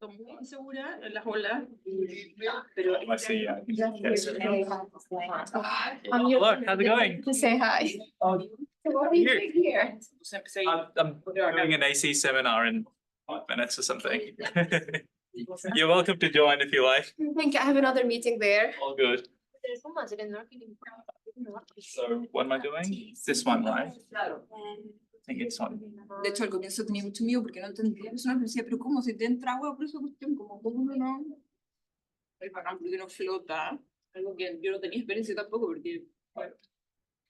Estoy muy insegura en las olas, pero I see. Yes. Hello, how's it going? To say hi. Oh, So what are you doing here? pues empecé I'm doing an AC seminar in 5 minutes or something. You're welcome to join if you like. I think I have another meeting there. All good. So what am I doing? This one, right? I think it's on. De hecho, al comienzo tenía mucho miedo porque no entendía personas, me decía, pero ¿cómo? Si te entra agua por esa cuestión, ¿cómo uno no? Es bacán porque no flota, algo que yo no tenía experiencia tampoco, porque bueno,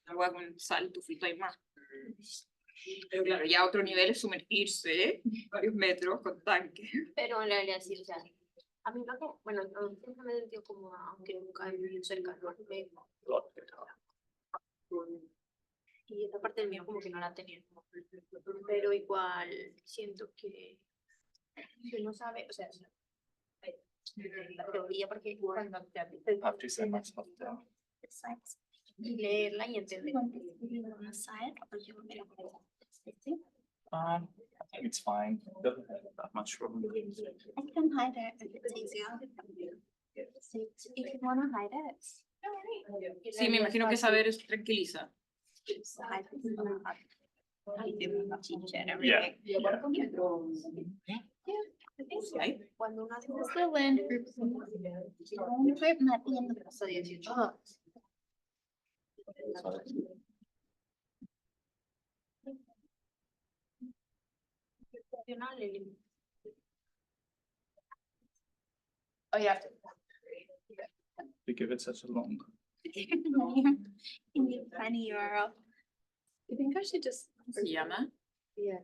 agua con sal, tú flotas más. Pero claro, ya otro nivel es sumergirse varios metros con tanque. Pero en realidad sí, o sea, a mí lo que, bueno, siempre me he sentido como, aunque nunca he vivido cerca del mar, y esta parte del mío como que no la tenía, pero igual siento que uno sabe, o sea, la teoría, porque cuando te I have to send myself down. y leerla y entender. I think it's fine. Doesn't have that much trouble. I can hide it if it's easier. If you want to hide it. Sí, me imagino que saber es tranquiliza. Yeah. Cuando uno hace This is the land group. Land group might be in the paso 18. Oh, you have to. To give it such a long. in the funny URL. You think I should just? ¿Se llama? Yeah.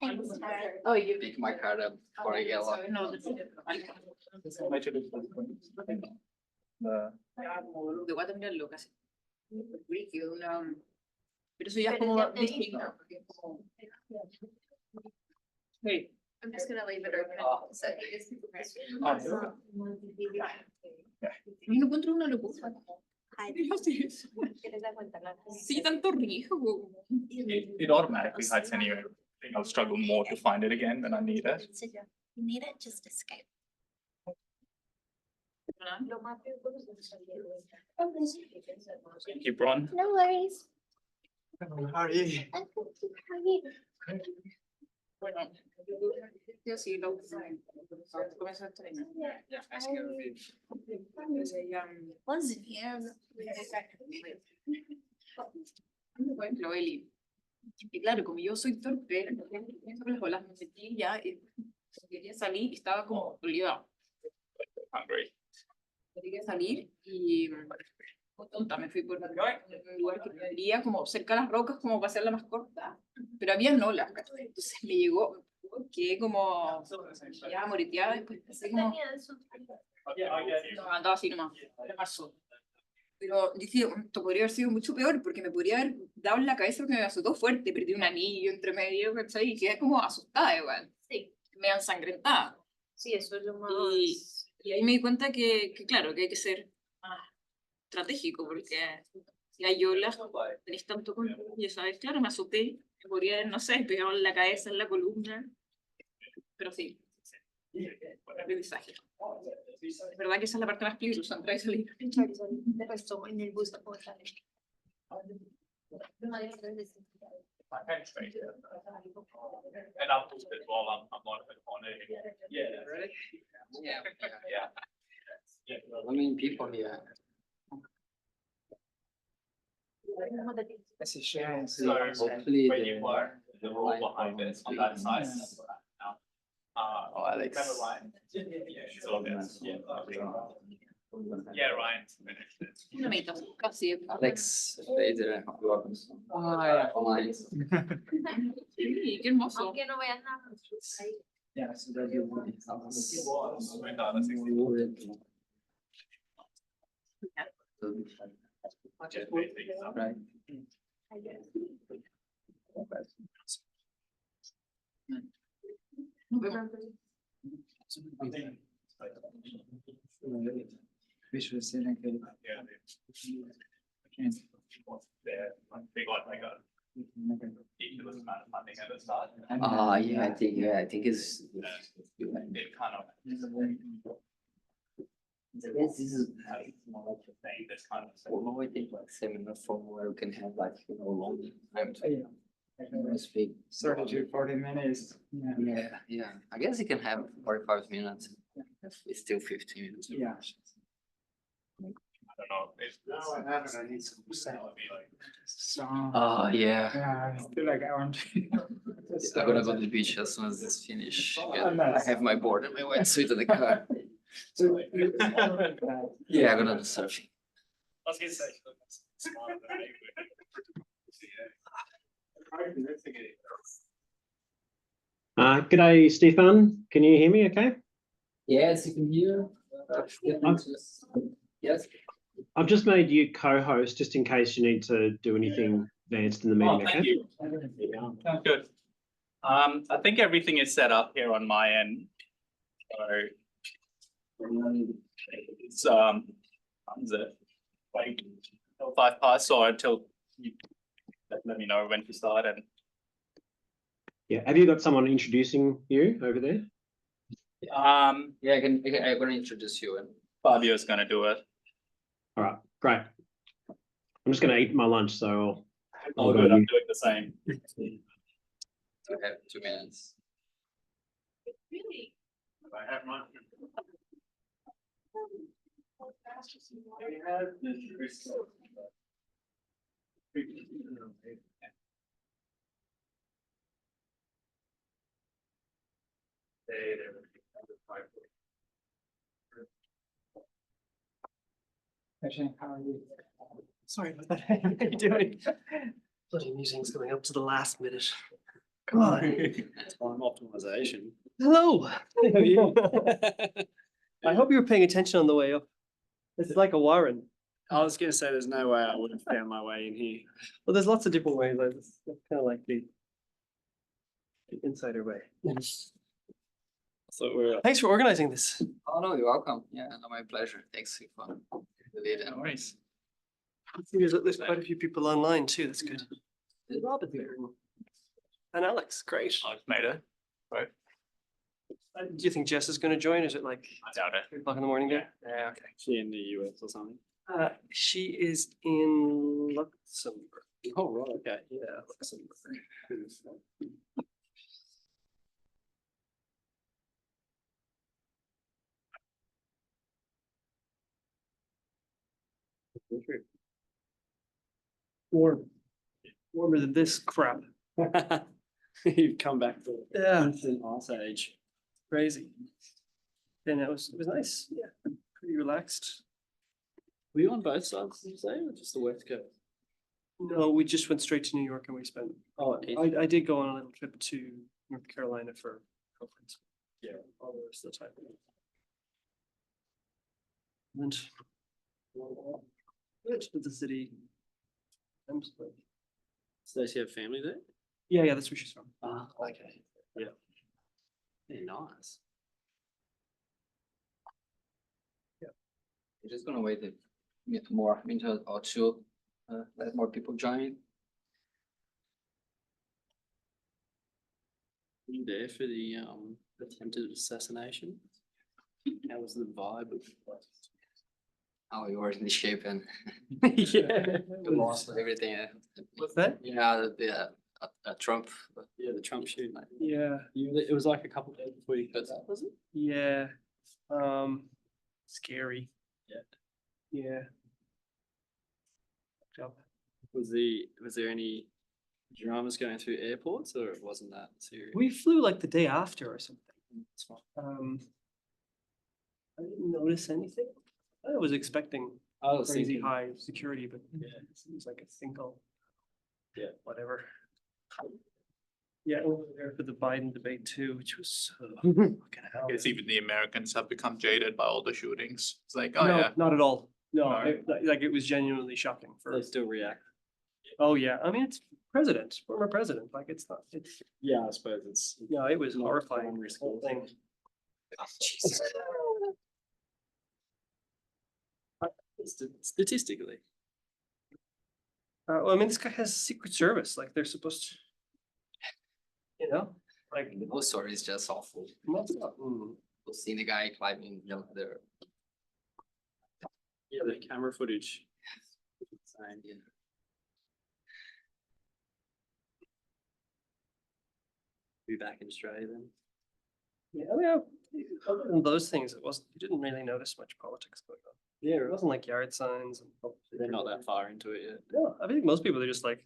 Thanks, Tara. Oh, you. Pick my card up for a yellow. No, de Guatemala casi. Brígido, pero eso ya es como distinto. Sí. I'm just gonna leave it open. So it's A mí no encuentro una locura. ¿Quieres dar cuenta? Sí, tanto riesgo. It automatically hides anyway. I think I'll struggle more to find it again when I need it. So you need it, just escape. Lo más Thank you, Bron. No worries. How are you? I'm good. How are you? Bueno, yo sí lo comienzo a estrenar. Wasn't here. Lo Eli. Y claro, como yo soy torpe, pienso que las olas me metí ya y quería salir y estaba como olvidado. Hungry. Quería salir y muy tonta, me fui por un lugar que quería como cerca de las rocas como para hacerla más corta, pero había olas, ¿cachai? Entonces me llegó, quedé como ya moreteada, después pensé como andaba así nomás, me pasó. Pero dije, esto podría haber sido mucho peor porque me podría haber dado en la cabeza porque me azotó fuerte, perdí un anillo entre medio, ¿cachai? Y quedé como asustada igual, Sí, me ensangrentada. sí, eso es lo más. Y ahí me di cuenta que claro, que hay que ser más estratégico, porque si hay olas, tenéis tanto control, ya sabes, claro, me azoté, me podría haber, no sé, pegado en la cabeza, en la columna, pero sí, aprendizaje. Es verdad que esa es la parte más peligrosa, entrar y salir. De resto, en el bus tampoco sale. My head straight. And I'll post it while I'm on it. Yeah, ready? Yeah. Yeah. How many people here? It's a sharing. So Hopefully where the- you were, the wall behind it on that side. Oh, Alex. Remember Ryan? Yeah, she's all good. Yeah, Ryan. Una mitad, casi. Alex Fader. Ah, Online. Sí, qué hermoso. Aunque no vean nada. yeah, so that you Just basic stuff. Right. visualization. Yeah. There, big one I got. ridiculous amount of funding at the start. Yeah, I think it's. It kind of, I guess this is more like a thing that's kind of. formal, I think, like seminar form where we can have like, long time to speak. 30 to 40 minutes. Yeah. Yeah, I guess you can have 45 minutes. It's still 15 minutes. Yeah. I don't know. It's. No, I haven't. I need some So. Oh, yeah. Yeah, I feel like I want to. I'm gonna go to the beach as soon as this finish. Oh, nice. I have my board and my wetsuit in the car. So, Yeah, I'm gonna do surfing. I was gonna say. G'day, Steefan. Can you hear me okay? Yes, you can hear. Yes. I've just made you co-host just in case you need to do anything advanced in the meeting, Thank okay? you. Sounds good. I think everything is set up here on my end. So it's what is it? Like 5 past or until you let me know when to start and Yeah. Have you got someone introducing you over there? Yeah, I'm gonna introduce you and. Fabio's gonna do it. All right, great. I'm just gonna eat my lunch, so Oh, go good, I'm you. doing the same. We have 2 minutes. Really? I have mine. Actually, how are you? Sorry about that. How are you doing? Bloody meeting's going up to the last minute. Come on. Time optimization. Hello. How are you? I hope you were paying attention on the way up. It's like a warren. I was gonna say there's no way I would have found my way in here. Well, there's lots of different ways. It's kind of like the insider way. So we're Thanks for organizing this. Oh, no, you're welcome. Yeah, no, my pleasure. Thanks for the lead and worries. I see there's quite a few people online too. That's good. Robin there. And Alex, great. I've made it. Do you think Jess is going to join? Is it like I doubt it. 3 o'clock in the morning there? Yeah, okay. actually in the US or something. She is in Luxembourg. Oh, right, okay. Yeah, Luxembourg. Warm. Warmer than this crap. You've come back to Yeah, an ice age. crazy. And it was nice. Yeah, pretty relaxed. Were you on both sides, did you say, or just the west coast? No, we just went straight to New York and we spent. Oh, I did go on a little trip to North Carolina for a conference. Yeah, all the rest of the time. And good to the city. so does she have family there? Yeah, that's where she's from. Ah, okay. Yeah. Yeah, nice. We're just gonna wait a bit more, minute or two, let more people join. Were you there for the attempted assassination? How was the vibe of Oh, you were in the shape and yeah. lost everything. What's that? Yeah, Trump. Yeah, the Trump shooting. Yeah, It was like a couple of days before you got that, was it? yeah. Scary. Yeah. Yeah. Job. Was there any dramas going through airports or it wasn't that serious? We flew like the day after or something. It's fine. I didn't notice anything. I was expecting I was crazy thinking, high security, but yeah, it seems like a single. Yeah. Whatever. Yeah, we were there for the Biden debate too, which was so fucking hell. I guess even the Americans have become jaded by all the shootings. It's like, oh No, yeah, not at all. No, No. like it was genuinely shocking for. they still react. Oh yeah, I mean it's former president. Like it's not. It's Yeah, I suppose it's. no, it was not horrifying. primary the whole school thing. Jesus. Statistically. Well, I mean, this guy has Secret Service, like they're supposed to, like. The whole story is just awful. Seeing the guy climbing there. Yeah, the camera footage. Insane, yeah. Be back in Australia then. Yeah, I mean, other than those things, you didn't really notice much politics going on. Yeah, it wasn't like yard signs and. They're not that far into it yet. No, I think most people are just like,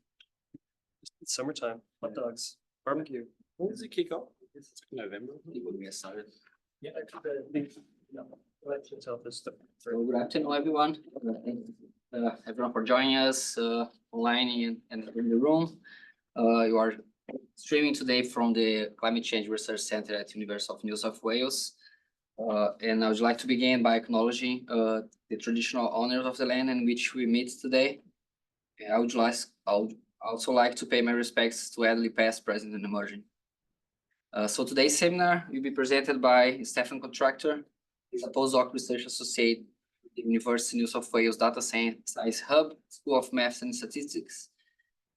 it's summertime, hot dogs, barbecue. When does it kick off? It's November. When we get started. Yeah, election itself is the. So good afternoon, everyone. Thank everyone for joining us online and in the room. You are streaming today from the Climate Change Research Center at University of New South Wales. And I would like to begin by acknowledging the traditional owners of the land in which we meet today. And I would also like to pay my respects to elderly past, present, and emerging. So today's seminar will be presented by Steefan Contractor. He's a postdoc research associate at the University of New South Wales Data Science Hub, School of Maths and Statistics.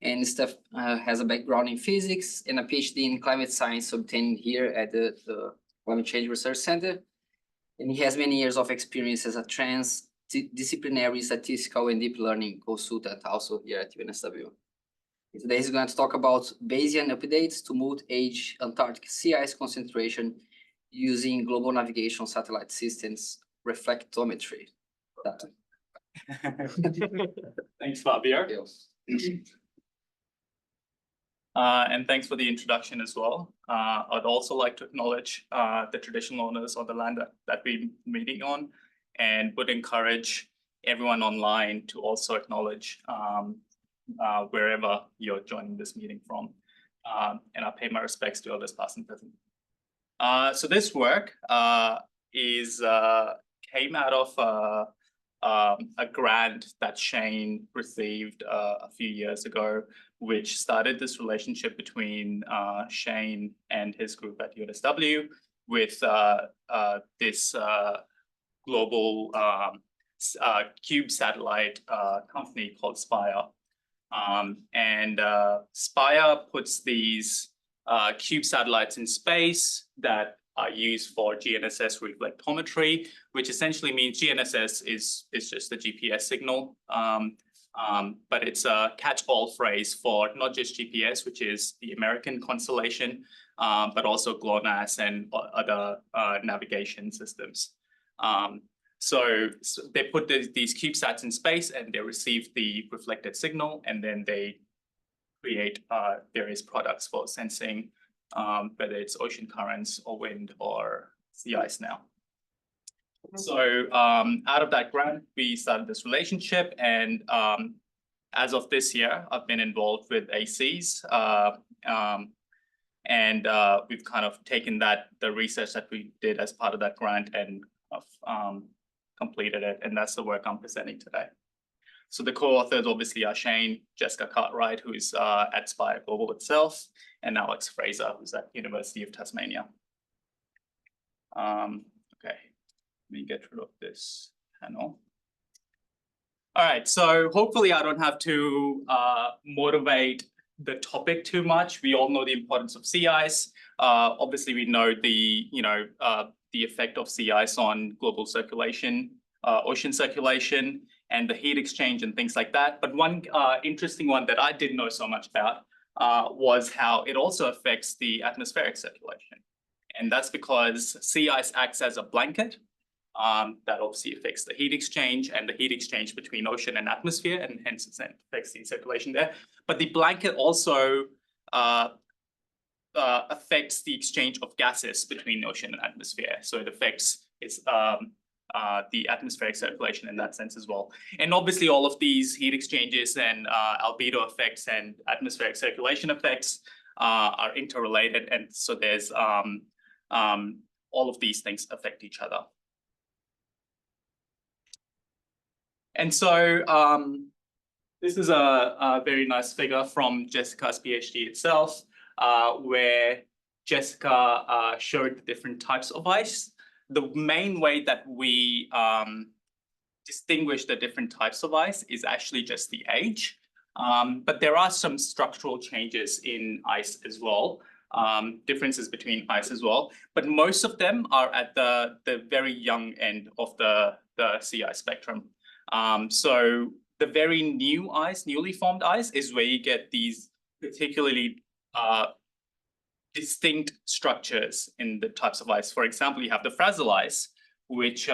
And Steph has a background in physics and a PhD in climate science obtained here at the Climate Change Research Center. And he has many years of experience as a transdisciplinary statistical and deep learning consultant also here at UNSW. Today he's going to talk about Bayesian updates to multi-age Antarctic sea ice concentration using global navigation satellite systems reflectometry. Thanks, Fabio. And thanks for the introduction as well. I'd also like to acknowledge the traditional owners of the land that we're meeting on, and would encourage everyone online to also acknowledge wherever you're joining this meeting from. And I pay my respects to elders past and present. So this work came out of a grant that Shane received a few years ago, which started this relationship between Shane and his group at UNSW with this global cube satellite company called Spire. And Spire puts these cube satellites in space that are used for GNSS reflectometry, which essentially means GNSS is just a GPS signal, but it's a catch-all phrase for not just GPS, which is the American constellation, but also GLONASS and other navigation systems. So they put these CubeSats in space and they receive the reflected signal, and then they create various products for sensing, whether it's ocean currents or wind or sea ice now. So out of that grant, we started this relationship, and as of this year, I've been involved with ACEAS, and we've kind of taken the research that we did as part of that grant and completed it, and that's the work I'm presenting today. So the co-authors obviously are Shane, Jessica Cartwright, who is at Spire Global itself, and Alex Fraser, who's at University of Tasmania. Okay, let me get rid of this panel. All right, so hopefully I don't have to motivate the topic too much. We all know the importance of sea ice. Obviously, we know the effect of sea ice on global circulation, ocean circulation, and the heat exchange and things like that. But one interesting one that I didn't know so much about was how it also affects the atmospheric circulation. And that's because sea ice acts as a blanket that obviously affects the heat exchange and the heat exchange between ocean and atmosphere, and hence it affects the circulation there. But the blanket also affects the exchange of gases between the ocean and atmosphere. So it affects the atmospheric circulation in that sense as well. And obviously all of these heat exchanges and albedo effects and atmospheric circulation effects are interrelated. And so there's all of these things affect each other. And so this is a very nice figure from Jessica's PhD itself, where Jessica showed the different types of ice. The main way that we distinguish the different types of ice is actually just the age. But there are some structural changes in ice as well, differences between ice as well. But most of them are at the very young end of the sea ice spectrum. So the very new ice, newly formed ice, is where you get these particularly distinct structures in the types of ice. For example, you have the fragile ice, which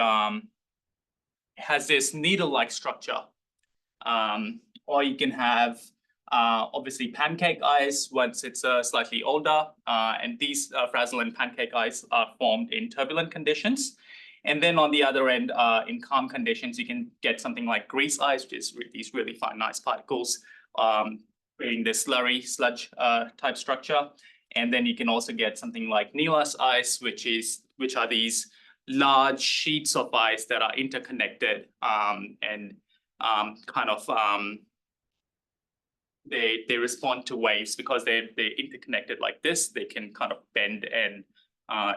has this needle-like structure. Or you can have obviously pancake ice once it's slightly older, and these fragile and pancake ice are formed in turbulent conditions. And then on the other end, in calm conditions, you can get something like grease ice, which is these really fine ice particles, creating this slurry sludge type structure. And then you can also get something like Neal's ice, which are these large sheets of ice that are interconnected and they respond to waves because they're interconnected like this. They can kind of bend and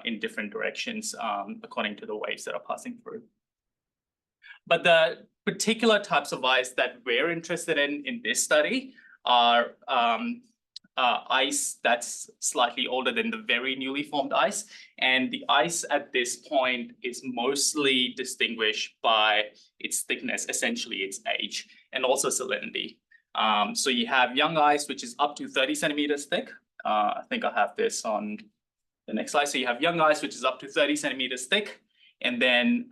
in different directions according to the waves that are passing through. But the particular types of ice that we're interested in this study are ice that's slightly older than the very newly formed ice. And the ice at this point is mostly distinguished by its thickness, essentially its age, and also salinity. So you have young ice, which is up to 30 centimeters thick. I think I have this on the next slide. So you have young ice, which is up to 30 centimeters thick. And then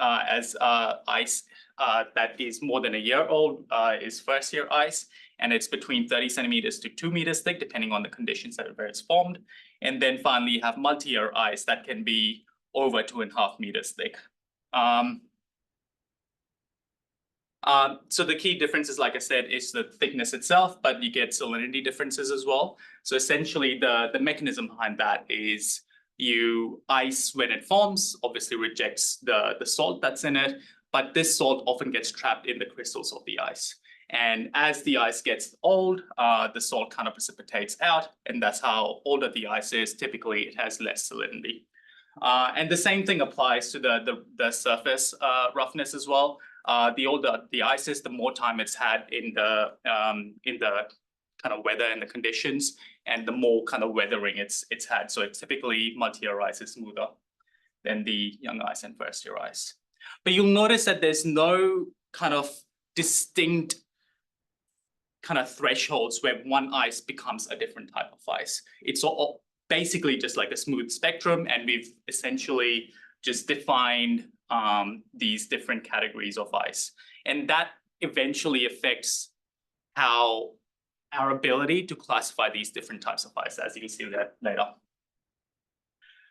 as ice that is more than a year old is first year ice. And it's between 30 centimeters to 2 meters thick, depending on the conditions where it's formed. And then finally, you have multi-year ice that can be over 2.5 meters thick. So the key differences, like I said, is the thickness itself, but you get salinity differences as well. So essentially, the mechanism behind that is ice, when it forms, obviously rejects the salt that's in it, but this salt often gets trapped in the crystals of the ice. And as the ice gets old, the salt kind of precipitates out, and that's how older the ice is. Typically, it has less salinity. And the same thing applies to the surface roughness as well. The older the ice is, the more time it's had in the kind of weather and the conditions, and the more kind of weathering it's had. So it's typically multi-year ice is smoother than the young ice and first year ice. But you'll notice that there's no kind of distinct kind of thresholds where one ice becomes a different type of ice. It's all basically just like a smooth spectrum, and we've essentially just defined these different categories of ice. And that eventually affects how our ability to classify these different types of ice, as you can see that later.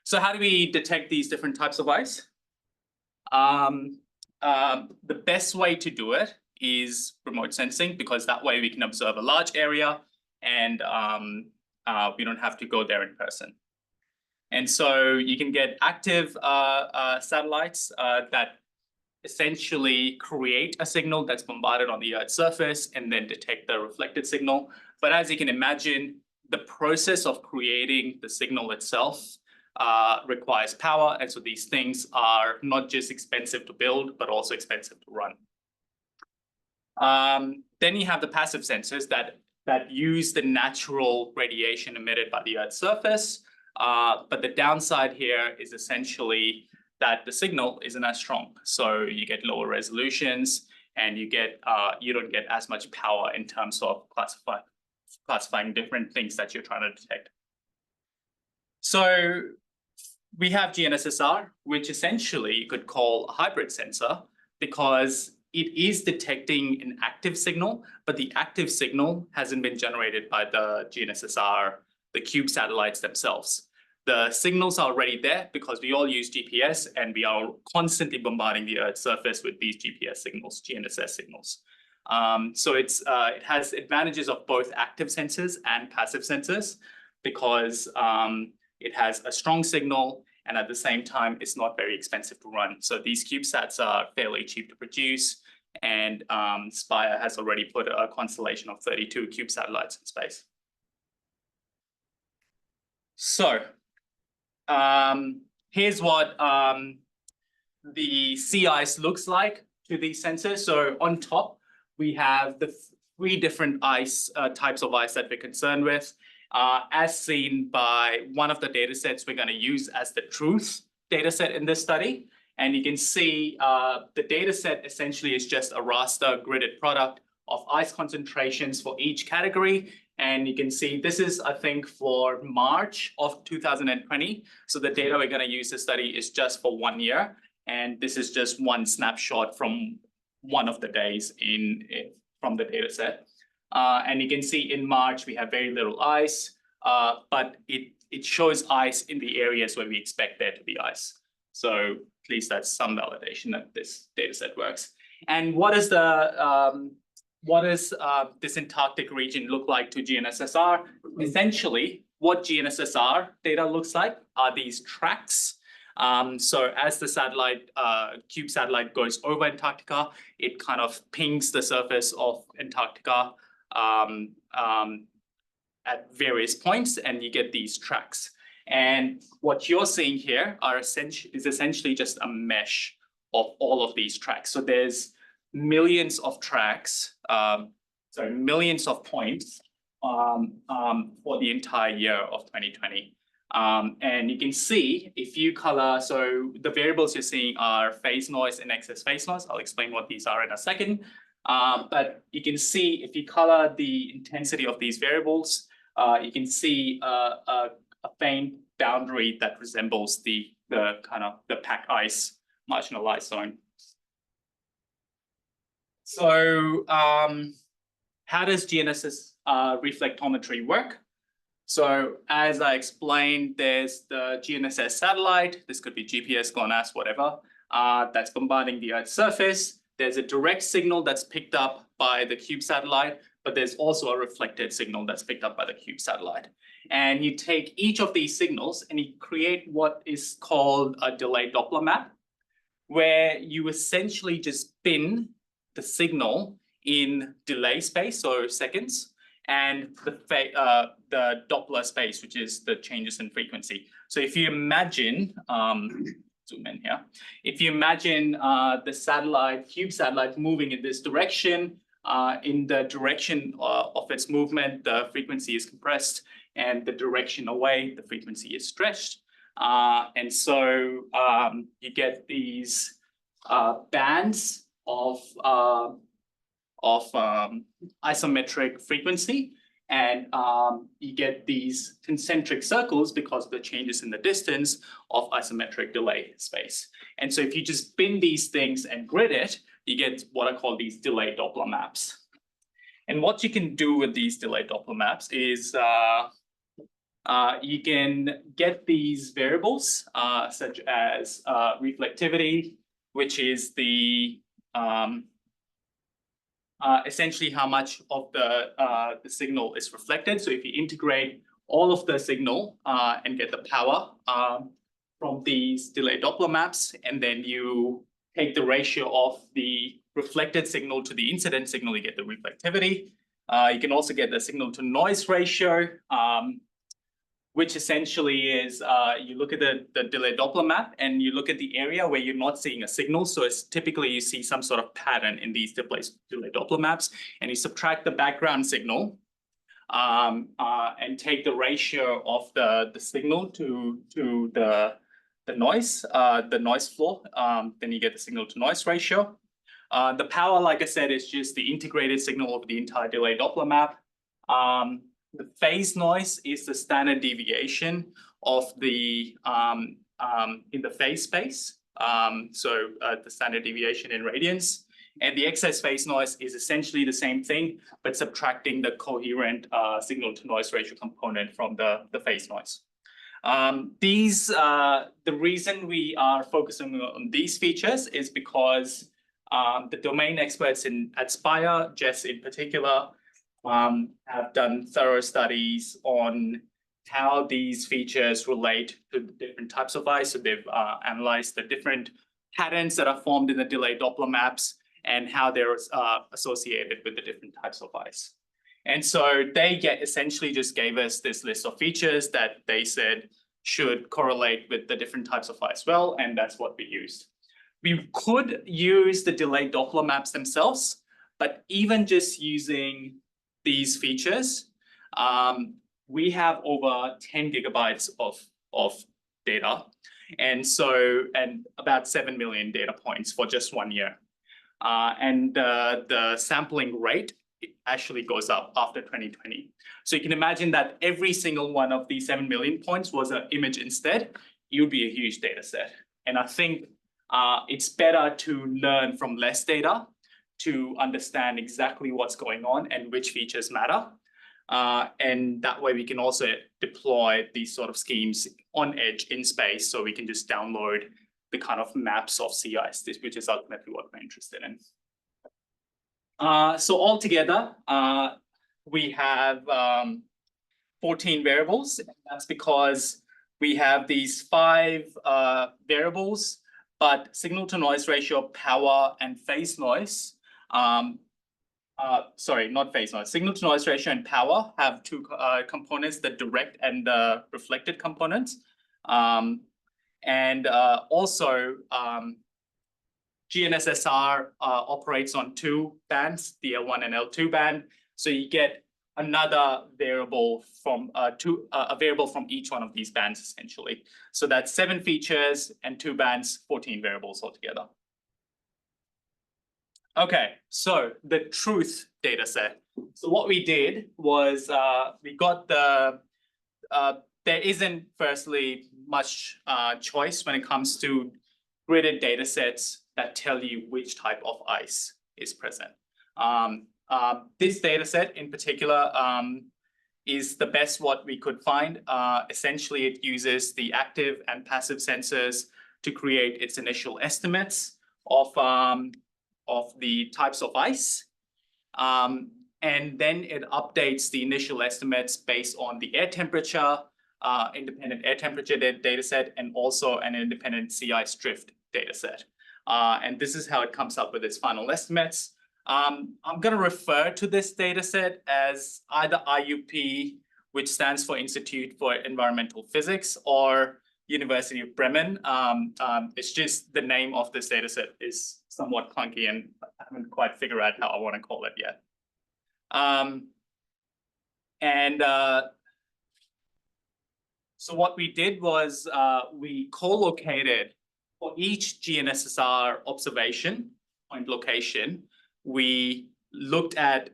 So how do we detect these different types of ice? The best way to do it is remote sensing, because that way we can observe a large area and we don't have to go there in person. And so you can get active satellites that essentially create a signal that's bombarded on the Earth's surface and then detect the reflected signal. But as you can imagine, the process of creating the signal itself requires power. And so these things are not just expensive to build, but also expensive to run. Then you have the passive sensors that use the natural radiation emitted by the Earth's surface. But the downside here is essentially that the signal isn't as strong. So you get lower resolutions, and you don't get as much power in terms of classifying different things that you're trying to detect. So we have GNSS-R, which essentially you could call a hybrid sensor, because it is detecting an active signal, but the active signal hasn't been generated by the GNSS-R, the cube satellites themselves. The signals are already there because we all use GPS, and we are constantly bombarding the Earth's surface with these GPS signals, GNSS signals. So it has advantages of both active sensors and passive sensors, because it has a strong signal, and at the same time, it's not very expensive to run. So these CubeSats are fairly cheap to produce, and Spire has already put a constellation of 32 cube satellites in space. So here's what the sea ice looks like to these sensors. So on top, we have the three different ice types of ice that we're concerned with, as seen by one of the data sets we're going to use as the truth data set in this study. And you can see the data set essentially is just a raster gridded product of ice concentrations for each category. And you can see this is, I think, for March of 2020. So the data we're going to use to study is just for 1 year. And this is just one snapshot from one of the days from the data set. And you can see in March, we have very little ice, but it shows ice in the areas where we expect there to be ice. So at least that's some validation that this data set works. And what is this Antarctic region look like to GNSS-R? Essentially, what GNSS-R data looks like are these tracks. So as the satellite, CUBE satellite goes over Antarctica, it kind of pings the surface of Antarctica at various points, and you get these tracks. And what you're seeing here is essentially just a mesh of all of these tracks. So there's millions of tracks, millions of points for the entire year of 2020. And you can see if you color, so the variables you're seeing are phase noise and excess phase noise. I'll explain what these are in a second. But you can see if you color the intensity of these variables, you can see a faint boundary that resembles the kind of the pack ice marginalized zone. So how does GNSS reflectometry work? So as I explained, there's the GNSS satellite. This could be GPS, GLONASS, whatever, that's bombarding the Earth's surface. There's a direct signal that's picked up by the CUBE satellite, but there's also a reflected signal that's picked up by the CUBE satellite. And you take each of these signals and you create what is called a delayed Doppler map, where you essentially just spin the signal in delay space, so seconds, and the Doppler space, which is the changes in frequency. So if you imagine, zoom in here, if you imagine the satellite, CUBE satellite moving in this direction, in the direction of its movement, the frequency is compressed, and the direction away, the frequency is stretched. And so you get these bands of isometric frequency, and you get these concentric circles because of the changes in the distance of isometric delay space. And so if you just spin these things and grid it, you get what I call these delayed Doppler maps. And what you can do with these delayed Doppler maps is you can get these variables such as reflectivity, which is the essentially how much of the signal is reflected. So if you integrate all of the signal and get the power from these delayed Doppler maps, and then you take the ratio of the reflected signal to the incident signal, you get the reflectivity. You can also get the signal to noise ratio, which essentially is you look at the delayed Doppler map and you look at the area where you're not seeing a signal. So it's typically you see some sort of pattern in these delayed Doppler maps, and you subtract the background signal and take the ratio of the signal to the noise floor. Then you get the signal to noise ratio. The power, like I said, is just the integrated signal of the entire delayed Doppler map. The phase noise is the standard deviation of the in the phase space. The standard deviation in radians. And the excess phase noise is essentially the same thing, but subtracting the coherent signal to noise ratio component from the phase noise. The reason we are focusing on these features is because the domain experts at Spire, Jess in particular, have done thorough studies on how these features relate to the different types of ice. So they've analyzed the different patterns that are formed in the delayed Doppler maps and how they're associated with the different types of ice. And so they essentially just gave us this list of features that they said should correlate with the different types of ice well, and that's what we used. We could use the delayed Doppler maps themselves, But even just using these features, we have over 10 gigabytes of data. And about 7 million data points for just 1 year. And the sampling rate actually goes up after 2020. So you can imagine that every single one of these 7 million points was an image instead. It would be a huge data set. And I think it's better to learn from less data to understand exactly what's going on and which features matter. And that way we can also deploy these sort of schemes on edge in space, so we can just download the kind of maps of sea ice, which is ultimately what we're interested in. So altogether, we have 14 variables. And that's because we have these 5 variables, but signal to noise ratio, power, and phase noise. Sorry, not phase noise. Signal to noise ratio and power have 2 components, the direct and the reflected components. Also, GNSS-R operates on 2 bands, the L1 and L2 band. So you get another variable from a variable from each one of these bands essentially. So that's 7 features and 2 bands, 14 variables altogether. Okay, so the truth data set. So what we did was we got there isn't firstly much choice when it comes to gridded data sets that tell you which type of ice is present. This data set in particular is the best what we could find. Essentially, it uses the active and passive sensors to create its initial estimates of the types of ice. And then it updates the initial estimates based on the air temperature, independent air temperature data set, and also an independent sea ice drift data set. And this is how it comes up with its final estimates. I'm going to refer to this data set as either IUP, which stands for Institute for Environmental Physics, or University of Bremen. It's just the name of this data set is somewhat clunky, and I haven't quite figured out how I want to call it yet. So what we did was we co-located for each GNSS-R observation point location. We looked at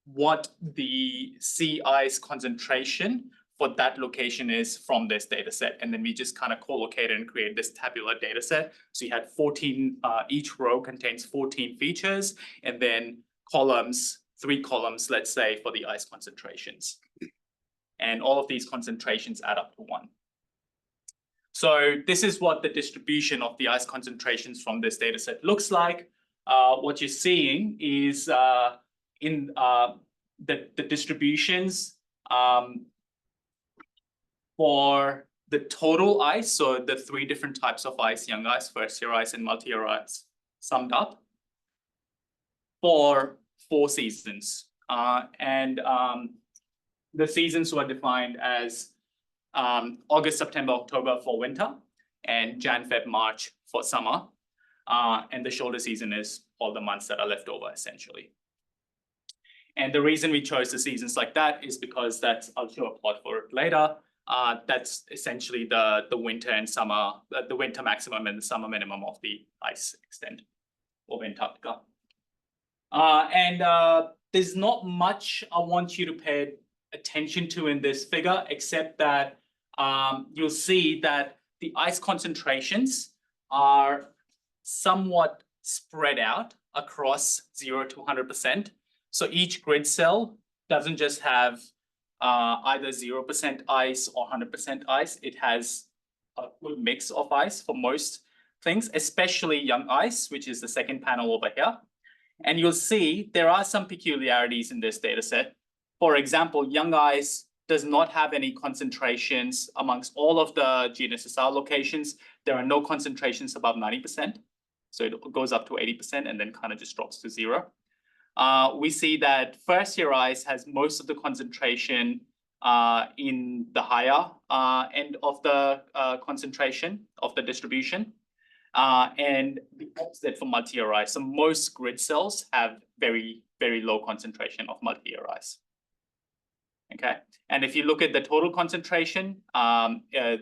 what the sea ice concentration for that location is from this data set. And then we just kind of co-located and created this tabular data set. So you had 14, each row contains 14 features, and then columns, 3 columns, let's say, for the ice concentrations. And all of these concentrations add up to 1. So this is what the distribution of the ice concentrations from this data set looks like. What you're seeing is in the distributions for the total ice, so the 3 different types of ice, young ice, first-year ice, and multi-year ice, summed up for 4 seasons. The seasons were defined as August, September, October for winter, and Jan, Feb, March for summer. And the shoulder season is all the months that are left over, essentially. And the reason we chose the seasons like that is because that's, I'll show a plot for it later. That's essentially the winter and summer, the winter maximum and the summer minimum of the ice extent of Antarctica. There's not much I want you to pay attention to in this figure, except that you'll see that the ice concentrations are somewhat spread out across 0 to 100%. So each grid cell doesn't just have either 0% ice or 100% ice. It has a good mix of ice for most things, especially young ice, which is the second panel over here. And you'll see there are some peculiarities in this data set. For example, young ice does not have any concentrations amongst all of the GNSS-R locations. There are no concentrations above 90%. So it goes up to 80% and then kind of just drops to 0. We see that first-year ice has most of the concentration in the higher end of the concentration of the distribution. And the opposite for multi-year ice. So most grid cells have very, very low concentration of multi-year ice. Okay, and if you look at the total concentration, so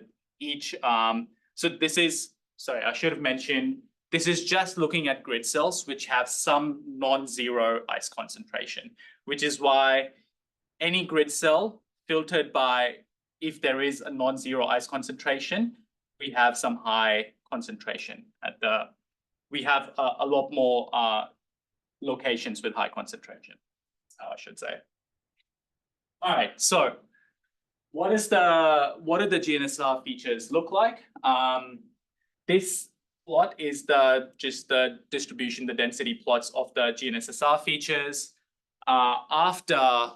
this is, sorry, I should have mentioned, this is just looking at grid cells which have some non-zero ice concentration, which is why any grid cell filtered by, if there is a non-zero ice concentration, we have some high concentration at we have a lot more locations with high concentration, I should say. All right, so what do the GNSS-R features look like? This plot is just the distribution, the density plots of the GNSS-R features after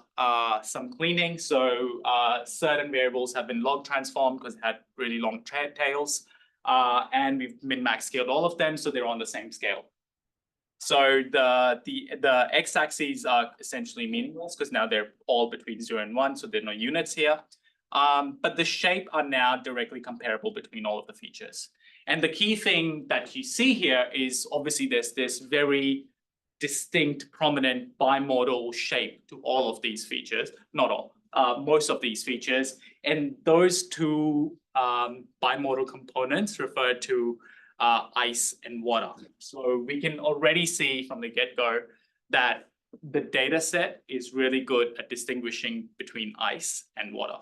some cleaning. So certain variables have been log transformed because it had really long tails, and we've min-max scaled all of them, so they're on the same scale. So the x-axes are essentially meaningless because now they're all between 0 and 1, so there are no units here. But the shape are now directly comparable between all of the features. And the key thing that you see here is obviously there's this very distinct, prominent bimodal shape to all of these features, not all, most of these features. And those two bimodal components refer to ice and water. So we can already see from the get-go that the data set is really good at distinguishing between ice and water.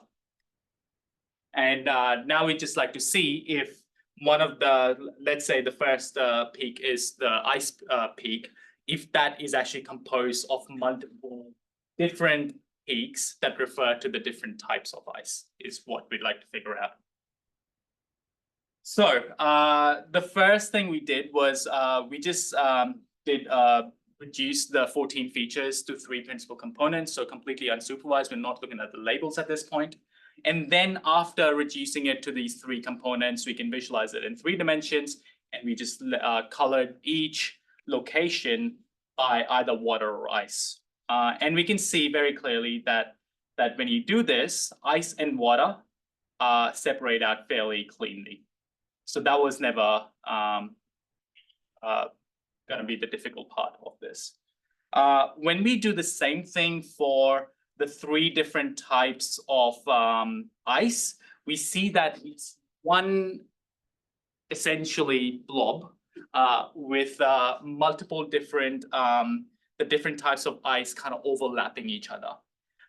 And now we just like to see if one of the, let's say the first peak is the ice peak, if that is actually composed of multiple different peaks that refer to the different types of ice, is what we'd like to figure out. So the first thing we did was we just reduce the 14 features to 3 principal components, so completely unsupervised. We're not looking at the labels at this point. And then after reducing it to these 3 components, we can visualize it in 3 dimensions, and we just colored each location by either water or ice. And we can see very clearly that when you do this, ice and water separate out fairly cleanly. So that was never going to be the difficult part of this. When we do the same thing for the 3 different types of ice, we see that it's one essentially blob with multiple different, the different types of ice kind of overlapping each other.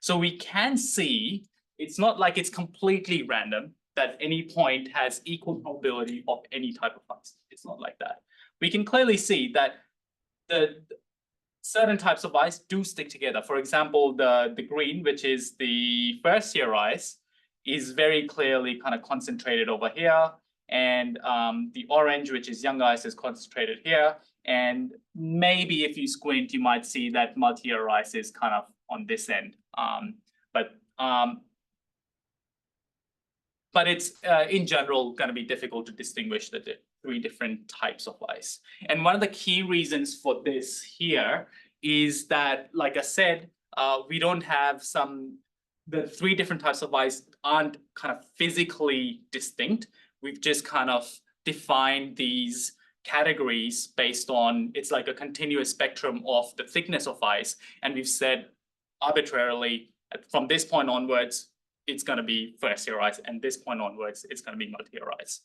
So we can see, it's not like it's completely random, that any point has equal probability of any type of ice. It's not like that. We can clearly see that the certain types of ice do stick together. For example, the green, which is the first year ice, is very clearly kind of concentrated over here. And the orange, which is young ice, is concentrated here. And maybe if you squint, you might see that multi-year ice is kind of on this end. But it's in general going to be difficult to distinguish the 3 different types of ice. And one of the key reasons for this here is that, like I said, we don't have the 3 different types of ice aren't kind of physically distinct. We've just kind of defined these categories based on, it's like a continuous spectrum of the thickness of ice. And we've said arbitrarily, from this point onwards, it's going to be first year ice, and this point onwards, it's going to be multi-year ice.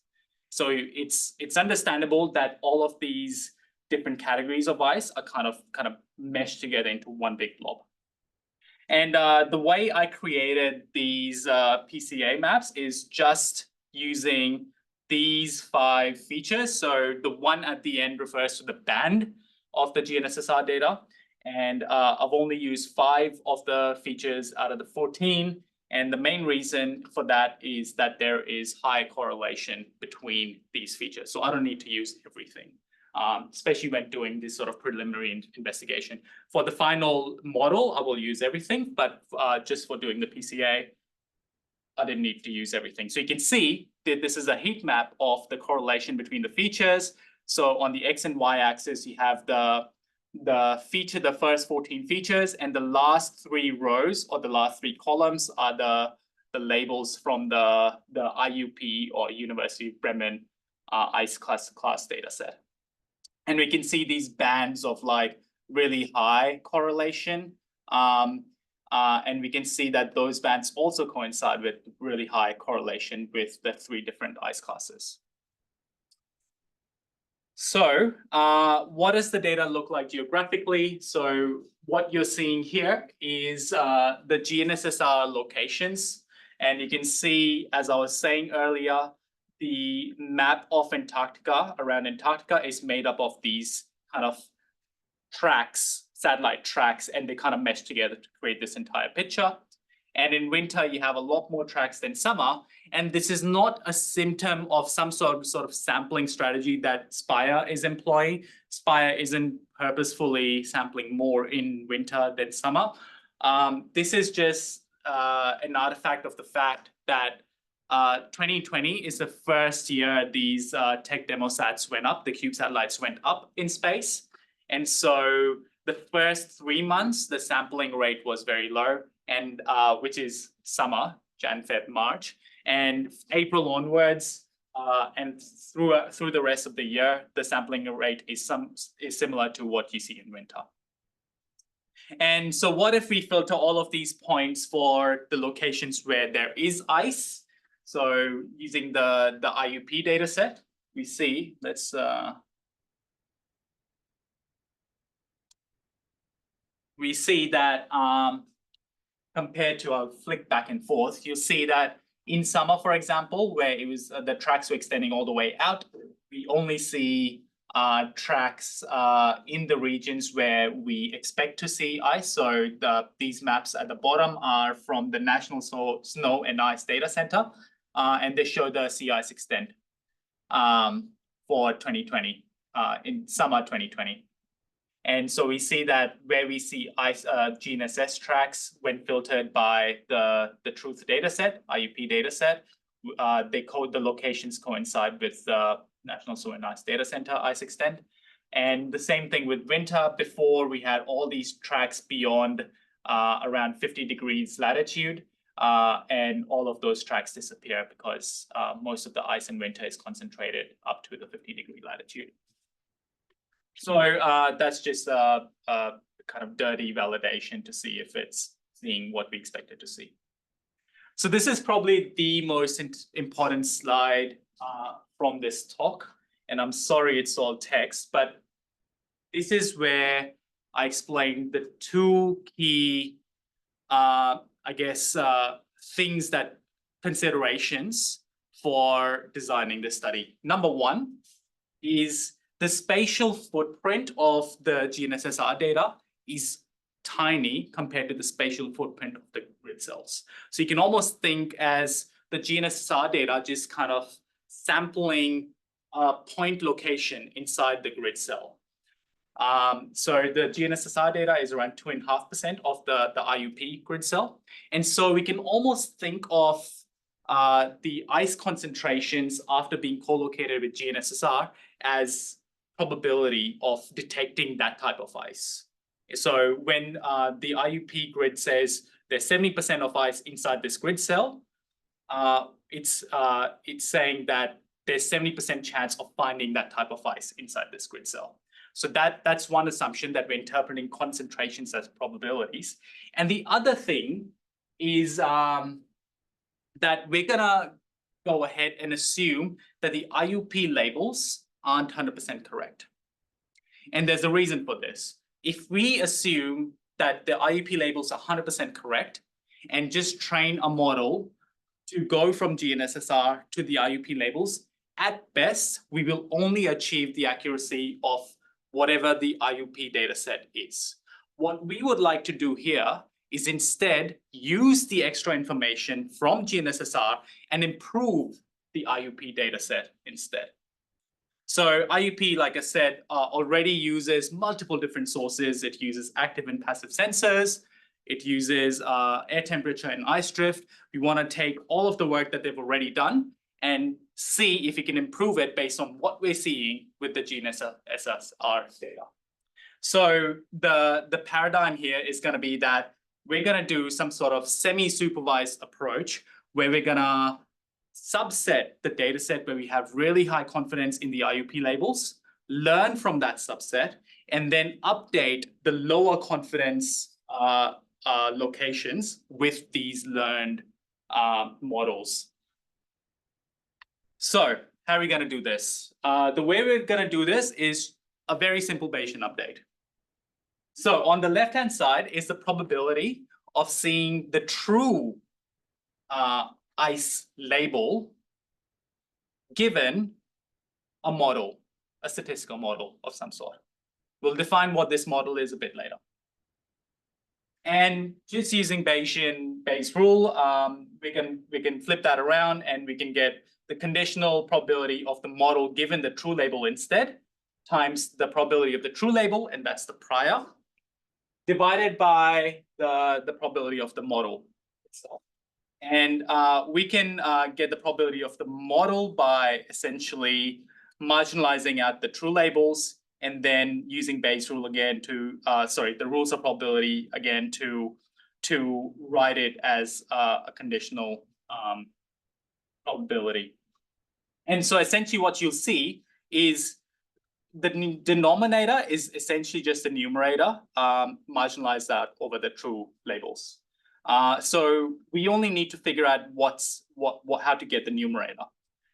So it's understandable that all of these different categories of ice are kind of meshed together into one big blob. And the way I created these PCA maps is just using these 5 features. So the one at the end refers to the band of the GNSS-R data. And I've only used 5 of the features out of the 14. And the main reason for that is that there is high correlation between these features. So I don't need to use everything, especially when doing this sort of preliminary investigation. For the final model, I will use everything, but just for doing the PCA, I didn't need to use everything. So you can see that this is a heat map of the correlation between the features. So on the X and Y axis, you have the first 14 features, and the last 3 rows or the last 3 columns are the labels from the IUP or University of Bremen ice class data set. And we can see these bands of like really high correlation. And we can see that those bands also coincide with really high correlation with the 3 different ice classes. So what does the data look like geographically? So what you're seeing here is the GNSS-R locations. And you can see, as I was saying earlier, the map of Antarctica around Antarctica is made up of these kind of tracks, satellite tracks, and they kind of mesh together to create this entire picture. And in winter, you have a lot more tracks than summer. And this is not a symptom of some sort of sampling strategy that Spire is employing. Spire isn't purposefully sampling more in winter than summer. This is just an artifact of the fact that 2020 is the first year these tech demo sats went up, the cube satellites went up in space. And so the first 3 months, the sampling rate was very low, and which is summer, Jan, Feb, March. And April onwards, and through the rest of the year, the sampling rate is similar to what you see in winter. And so what if we filter all of these points for the locations where there is ice? So using the IUP data set, we see, let's we see that compared to our flick back and forth, you'll see that in summer, for example, where it was the tracks were extending all the way out, we only see tracks in the regions where we expect to see ice. So these maps at the bottom are from the National Snow and Ice Data Center, and they show the sea ice extent for 2020, in summer 2020. And so we see that where we see ice GNSS tracks when filtered by the truth data set, IUP data set, the locations coincide with the National Snow and Ice Data Center ice extent. And the same thing with winter. Before, we had all these tracks beyond around 50 degrees latitude, and all of those tracks disappear because most of the ice in winter is concentrated up to the 50-degree latitude. So that's just a kind of dirty validation to see if it's seeing what we expected to see. So this is probably the most important slide from this talk. And I'm sorry it's all text, but this is where I explain the 2 key, I guess, considerations for designing the study. Number 1 is the spatial footprint of the GNSS-R data is tiny compared to the spatial footprint of the grid cells. So you can almost think as the GNSS-R data just kind of sampling a point location inside the grid cell. So the GNSS-R data is around 2.5% of the IUP grid cell. And so we can almost think of the ice concentrations after being co-located with GNSS-R as probability of detecting that type of ice. So when the IUP grid says there's 70% of ice inside this grid cell, it's saying that there's 70% chance of finding that type of ice inside this grid cell. So that's one assumption, that we're interpreting concentrations as probabilities. And the other thing is that we're gonna go ahead and assume that the IUP labels aren't 100% correct. And there's a reason for this. If we assume that the IUP labels are 100% correct and just train a model to go from GNSS-R to the IUP labels, at best, we will only achieve the accuracy of whatever the IUP data set is. What we would like to do here is instead use the extra information from GNSS-R and improve the IUP data set instead. So IUP, like I said, already uses multiple different sources. It uses active and passive sensors. It uses air temperature and ice drift. We want to take all of the work that they've already done and see if we can improve it based on what we're seeing with the GNSS-R data. So the paradigm here is going to be that we're going to do some sort of semi-supervised approach where we're going to subset the data set where we have really high confidence in the IUP labels, learn from that subset, and then update the lower confidence locations with these learned models. So how are we going to do this? The way we're going to do this is a very simple Bayesian update. So on the left-hand side is the probability of seeing the true ice label given a model, a statistical model of some sort. We'll define what this model is a bit later. And just using Bayesian Bayes rule, we can flip that around and we can get the conditional probability of the model given the true label instead, times the probability of the true label, and that's the prior, divided by the probability of the model itself. And we can get the probability of the model by essentially marginalizing out the true labels and then using Bayes rule again to, the rules of probability again to write it as a conditional probability. And so essentially what you'll see is the denominator is essentially just the numerator marginalized out over the true labels. So we only need to figure out how to get the numerator.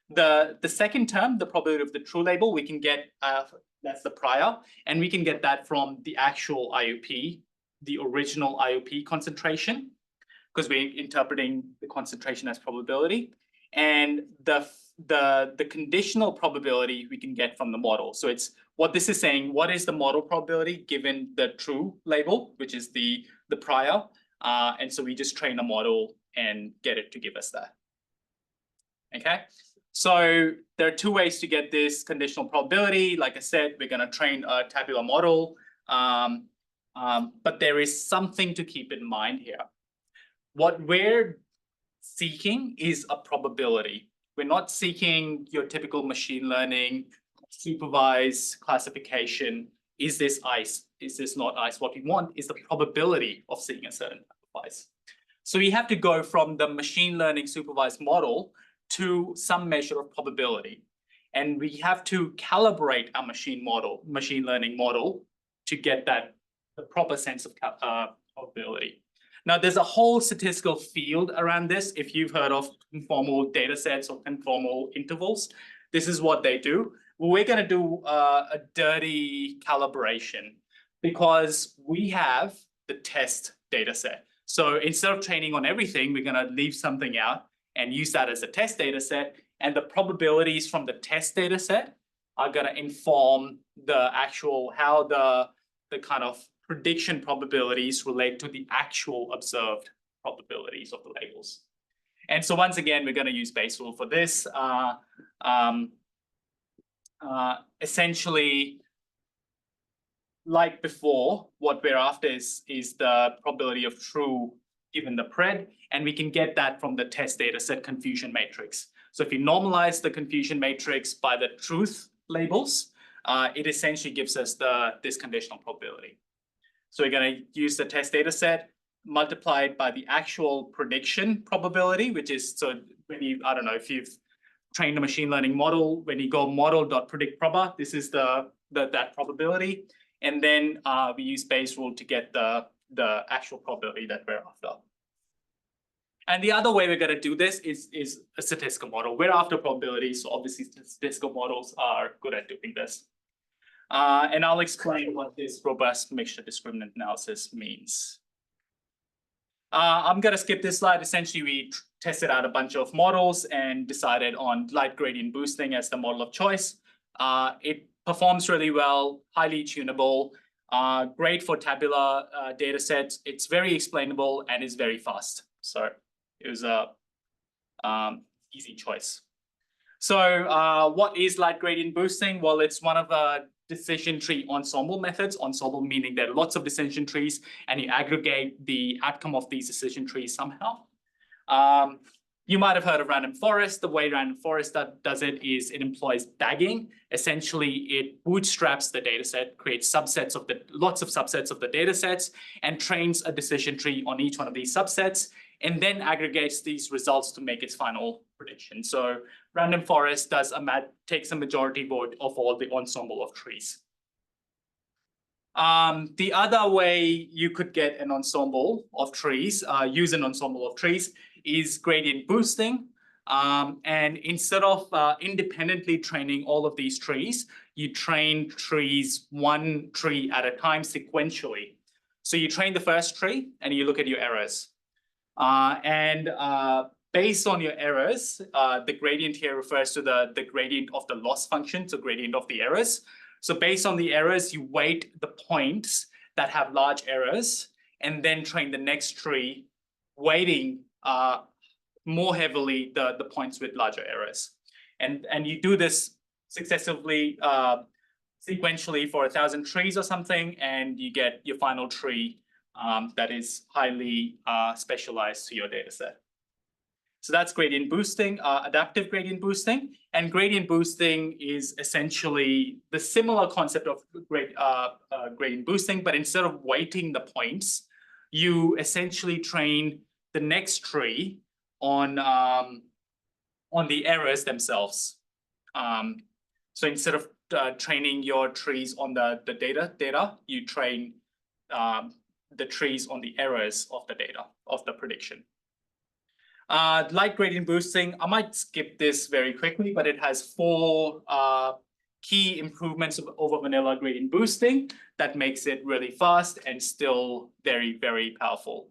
The second term, the probability of the true label, we can get, that's the prior, and we can get that from the actual IUP, the original IUP concentration, because we're interpreting the concentration as probability. And the conditional probability we can get from the model. So it's what this is saying, what is the model probability given the true label, which is the prior. And so we just train a model and get it to give us that. Okay, so there are two ways to get this conditional probability. Like I said, we're going to train a tabular model, but there is something to keep in mind here. What we're seeking is a probability. We're not seeking your typical machine learning, supervised classification. Is this ice? Is this not ice? What we want is the probability of seeing a certain type of ice. So we have to go from the machine learning supervised model to some measure of probability. And we have to calibrate our machine learning model to get the proper sense of probability. Now, there's a whole statistical field around this. If you've heard of conformal data sets or conformal intervals, this is what they do. We're going to do a dirty calibration because we have the test data set. So instead of training on everything, we're going to leave something out and use that as a test data set. And the probabilities from the test data set are going to inform the actual, how the kind of prediction probabilities relate to the actual observed probabilities of the labels. And so once again, we're going to use Bayes rule for this. Essentially, like before, what we're after is the probability of true given the pred, and we can get that from the test data set confusion matrix. So if you normalize the confusion matrix by the truth labels, it essentially gives us this conditional probability. So we're going to use the test data set, multiply it by the actual prediction probability, which is, so when you, I don't know, if you've trained a machine learning model, when you go model.predictproba, this is that probability. And then we use Bayes rule to get the actual probability that we're after. And the other way we're going to do this is a statistical model. We're after probability, so obviously statistical models are good at doing this. And I'll explain what this robust mixture discriminant analysis means. I'm going to skip this slide. Essentially, we tested out a bunch of models and decided on light gradient boosting as the model of choice. It performs really well, highly tunable, great for tabular data sets. It's very explainable and is very fast. So it was a easy choice. So what is light gradient boosting? Well, it's one of the decision tree ensemble methods. Ensemble meaning there are lots of decision trees and you aggregate the outcome of these decision trees somehow. You might have heard of random forest. The way random forest does it is it employs bagging. Essentially, it bootstraps the data set, creates subsets of lots of subsets of the data sets and trains a decision tree on each one of these subsets and then aggregates these results to make its final prediction. So random forest takes a majority vote of all the ensemble of trees. The other way you could get an ensemble of trees, use an ensemble of trees, is gradient boosting. And instead of independently training all of these trees, you train trees one tree at a time sequentially. So you train the first tree and you look at your errors. Based on your errors, the gradient here refers to the gradient of the loss function, so gradient of the errors. So based on the errors, you weight the points that have large errors and then train the next tree, weighting more heavily the points with larger errors. And you do this successively, sequentially for 1,000 trees or something, and you get your final tree that is highly specialized to your data set. So that's gradient boosting, adaptive gradient boosting. And gradient boosting is essentially the similar concept of gradient boosting, but instead of weighting the points, you essentially train the next tree on the errors themselves. So instead of training your trees on the data, you train the trees on the errors of the data, of the prediction. Like gradient boosting, I might skip this very quickly, but it has 4 key improvements over vanilla gradient boosting that makes it really fast and still very, very powerful.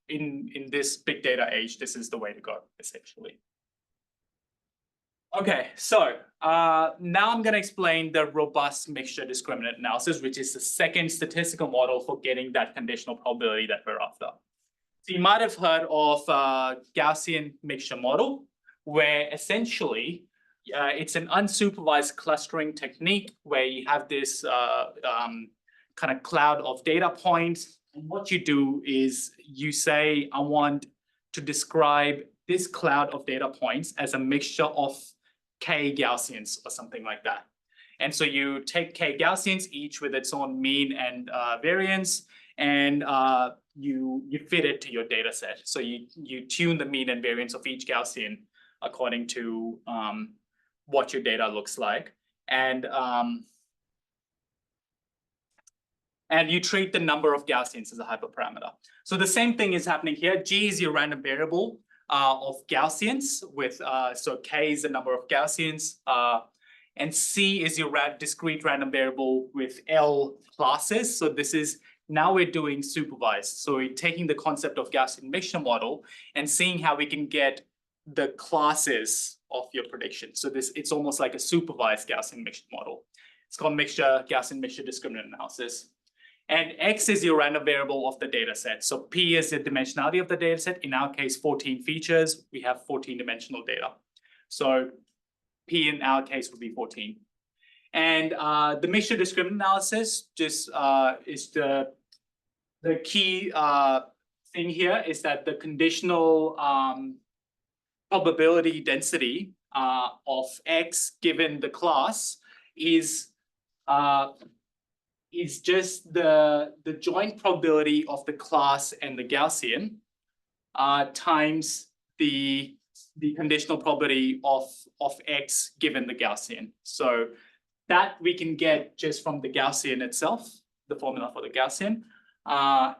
In this big data age, this is the way to go, essentially. Okay, so now I'm going to explain the robust mixture discriminant analysis, which is the second statistical model for getting that conditional probability that we're after. So you might have heard of Gaussian mixture model, where essentially it's an unsupervised clustering technique where you have this kind of cloud of data points. And what you do is you say, I want to describe this cloud of data points as a mixture of k Gaussians or something like that. And so you take k Gaussians, each with its own mean and variance, and you fit it to your data set. So you tune the mean and variance of each Gaussian according to what your data looks like. And you treat the number of Gaussians as a hyperparameter. So the same thing is happening here. G is your random variable of Gaussians with, so K is the number of Gaussians, and C is your discrete random variable with L classes. So this is, now we're doing supervised. So we're taking the concept of Gaussian mixture model and seeing how we can get the classes of your prediction. So it's almost like a supervised Gaussian mixture model. It's called Gaussian mixture discriminant analysis. And X is your random variable of the data set. So P is the dimensionality of the data set. In our case, 14 features. We have 14 dimensional data. So P in our case would be 14. And the mixture discriminant analysis just is the key thing here is that the conditional probability density of X given the class is just the joint probability of the class and the Gaussian times the conditional probability of X given the Gaussian. So that we can get just from the Gaussian itself, the formula for the Gaussian.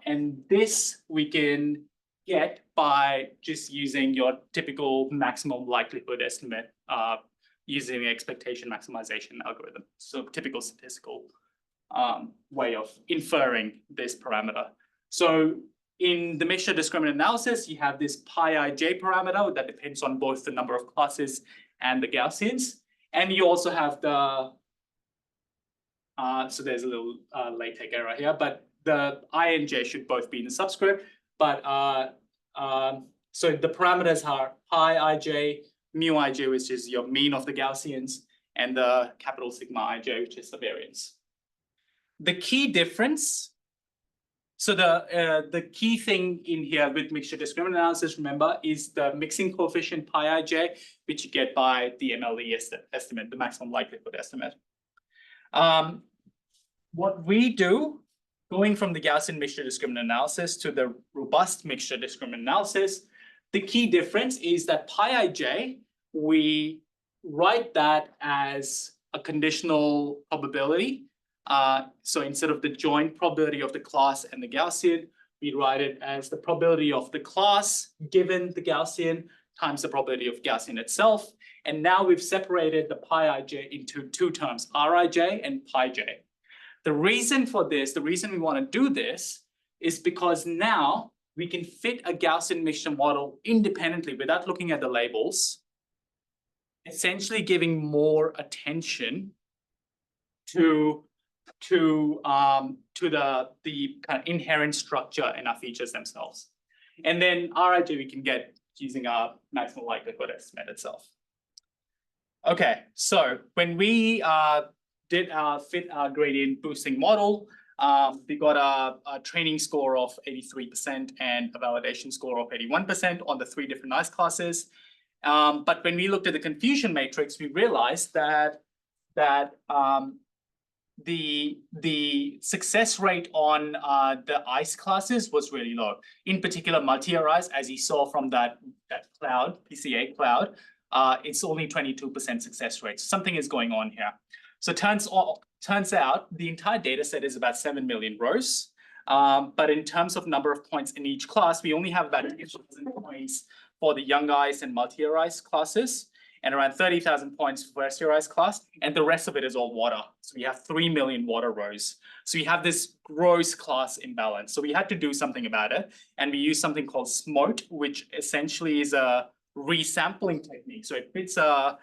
And this we can get by just using your typical maximum likelihood estimate using the expectation maximization algorithm. So typical statistical way of inferring this parameter. So in the mixture discriminant analysis, you have this pi ij parameter that depends on both the number of classes and the Gaussians. And you also have the, so there's a little LaTeX error here, but the I and j should both be in the subscript. But so the parameters are pi ij, mu ij, which is your mean of the Gaussians, and the capital sigma ij, which is the variance. The key difference, so the key thing in here with mixture discriminant analysis, remember, is the mixing coefficient pi ij, which you get by the MLE estimate, the maximum likelihood estimate. What we do, going from the Gaussian mixture discriminant analysis to the robust mixture discriminant analysis, the key difference is that pi ij, we write that as a conditional probability. So instead of the joint probability of the class and the Gaussian, we write it as the probability of the class given the Gaussian times the probability of Gaussian itself. And now we've separated the pi ij into two terms, rij and pi j. The reason for this, the reason we want to do this is because now we can fit a Gaussian mixture model independently without looking at the labels, essentially giving more attention to the kind of inherent structure in our features themselves. And then Rij we can get using our maximal likelihood estimate itself. Okay, so when we did fit our gradient boosting model, we got a training score of 83% and a validation score of 81% on the 3 different ice classes. But when we looked at the confusion matrix, we realized that the success rate on the ice classes was really low. In particular, multi-year ice, as you saw from that cloud, PCA cloud, it's only 22% success rate. Something is going on here. So turns out the entire data set is about 7 million rows. But in terms of number of points in each class, we only have about 8,000 points for the young ice and multi-year ice classes, and around 30,000 points for first year ice class, and the rest of it is all water. So we have 3 million water rows. So we have this gross class imbalance. So we had to do something about it, and we use something called SMOTE, which essentially is a resampling technique. So it fits a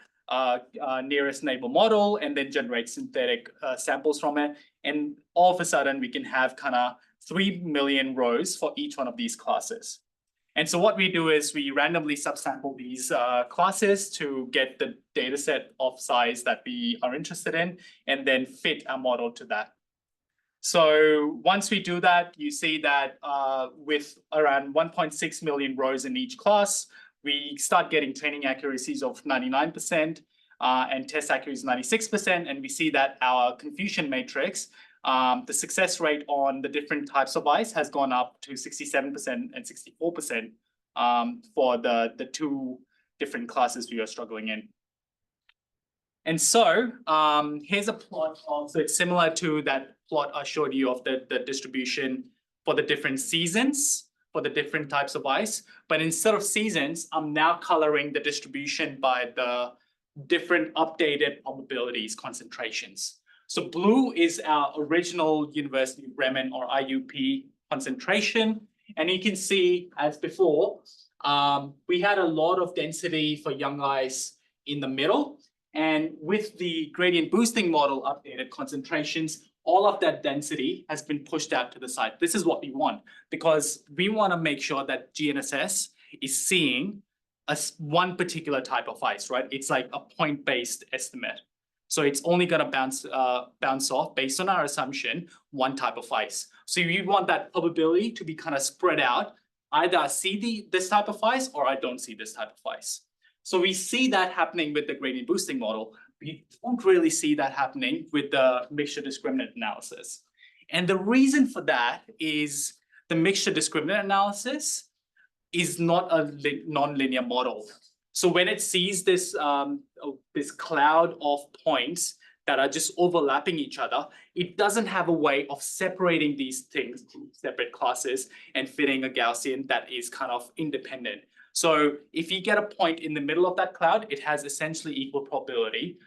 nearest neighbor model and then generates synthetic samples from it. And all of a sudden we can have kind of 3 million rows for each one of these classes. And so what we do is we randomly subsample these classes to get the data set of size that we are interested in, and then fit our model to that. So once we do that, you see that with around 1.6 million rows in each class, we start getting training accuracies of 99% and test accuracy 96%. And we see that our confusion matrix, the success rate on the different types of ice has gone up to 67% and 64% for the 2 different classes we are struggling in. And so here's a plot of, so it's similar to that plot I showed you of the distribution for the different seasons, for the different types of ice. But instead of seasons, I'm now coloring the distribution by the different updated probabilities, concentrations. So blue is our original University of Bremen or IUP concentration. And you can see, as before, we had a lot of density for young ice in the middle. And with the gradient boosting model updated concentrations, all of that density has been pushed out to the side. This is what we want, because we want to make sure that GNSS is seeing one particular type of ice, right? It's like a point-based estimate. So it's only going to bounce off based on our assumption, one type of ice. So you want that probability to be kind of spread out. Either I see this type of ice or I don't see this type of ice. So we see that happening with the gradient boosting model. We don't really see that happening with the mixture discriminant analysis. And the reason for that is the mixture discriminant analysis is not a non-linear model. So when it sees this, this cloud of points that are just overlapping each other, it doesn't have a way of separating these things to separate classes and fitting a Gaussian that is kind of independent. So if you get a point in the middle of that cloud, it has essentially equal probability,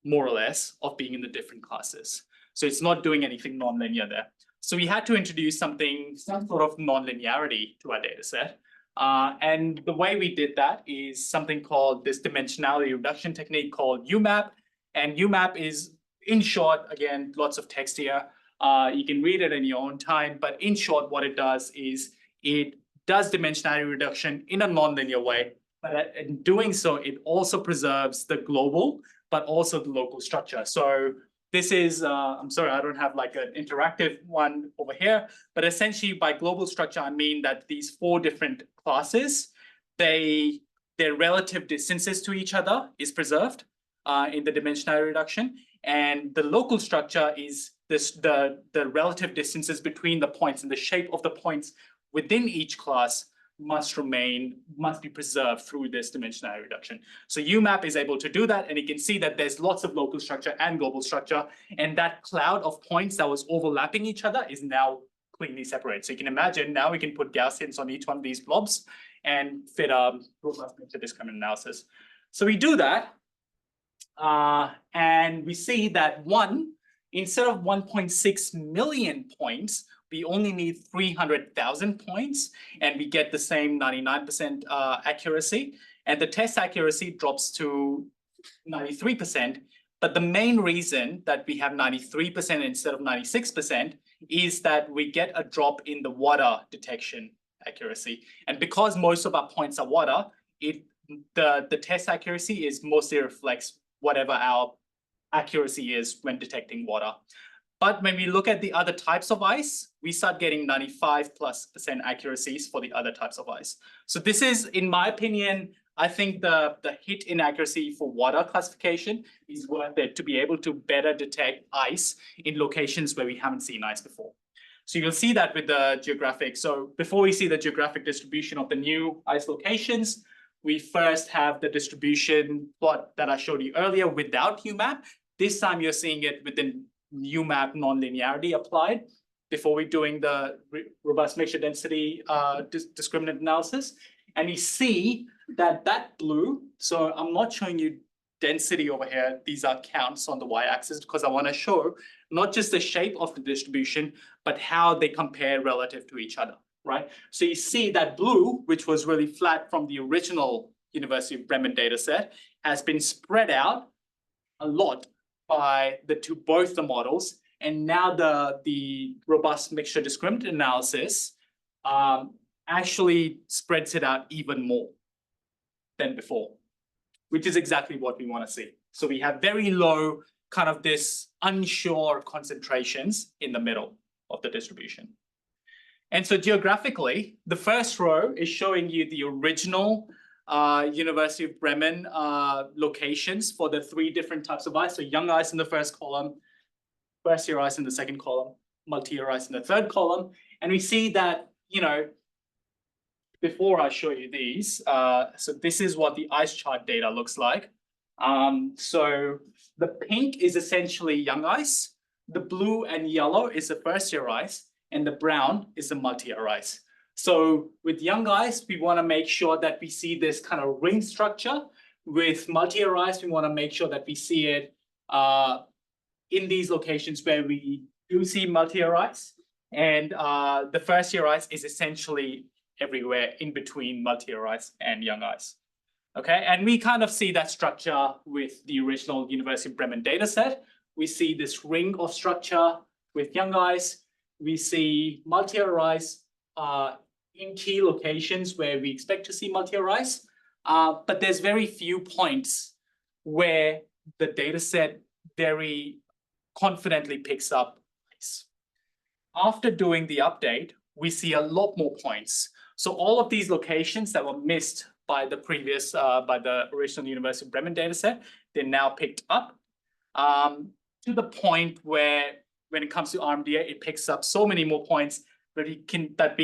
more or less, of being in the different classes. So it's not doing anything non-linear there. So we had to introduce some sort of non-linearity to our data set. And the way we did that is something called this dimensionality reduction technique called UMAP. And UMAP is, in short, again, lots of text here. You can read it in your own time. But in short, what it does is it does dimensionality reduction in a non-linear way. But in doing so, it also preserves the global, but also the local structure. So this is, I'm sorry, I don't have like an interactive one over here, but essentially by global structure, I mean that these 4 different classes, their relative distances to each other is preserved in the dimensionality reduction. And the local structure is the relative distances between the points and the shape of the points within each class must be preserved through this dimensionality reduction. So UMAP is able to do that, and you can see that there's lots of local structure and global structure, and that cloud of points that was overlapping each other is now cleanly separated. So you can imagine now we can put Gaussians on each one of these blobs and fit a robust discriminant analysis. So we do that, and we see that instead of 1.6 million points, we only need 300,000 points, and we get the same 99% accuracy, and the test accuracy drops to 93%. But the main reason that we have 93% instead of 96% is that we get a drop in the water detection accuracy. And because most of our points are water, the test accuracy is mostly reflects whatever our accuracy is when detecting water. But when we look at the other types of ice, we start getting 95+% accuracies for the other types of ice. So this is, in my opinion, I think the hit in accuracy for water classification is worth it to be able to better detect ice in locations where we haven't seen ice before. So you'll see that with the geographic. So before we see the geographic distribution of the new ice locations, we first have the distribution plot that I showed you earlier without UMAP. This time you're seeing it with the UMAP nonlinearity applied before we're doing the robust mixture density discriminant analysis. And you see that blue, so I'm not showing you density over here. These are counts on the y-axis because I want to show not just the shape of the distribution, but how they compare relative to each other, right? So you see that blue, which was really flat from the original University of Bremen data set, has been spread out a lot by both the models. And now the robust mixture discriminant analysis actually spreads it out even more than before, which is exactly what we want to see. So we have very low kind of this unsure concentrations in the middle of the distribution. And so geographically, the first row is showing you the original University of Bremen locations for the 3 different types of ice. So young ice in the first column, first year ice in the second column, multi-year ice in the third column. And we see that, you know, before I show you these, so this is what the ice chart data looks like. So the pink is essentially young ice, the blue and yellow is the first year ice, and the brown is the multi-year ice. So with young ice, we want to make sure that we see this kind of ring structure. With multi-year ice, we want to make sure that we see it in these locations where we do see multi-year ice. And the first year ice is essentially everywhere in between multi-year ice and young ice. Okay, and we kind of see that structure with the original University of Bremen data set. We see this ring of structure with young ice. We see multi-year ice in key locations where we expect to see multi-year ice, but there's very few points where the data set very confidently picks up ice. After doing the update, we see a lot more points. So all of these locations that were missed by the previous, by the original University of Bremen data set, they're now picked up to the point where when it comes to RMDA, it picks up so many more points that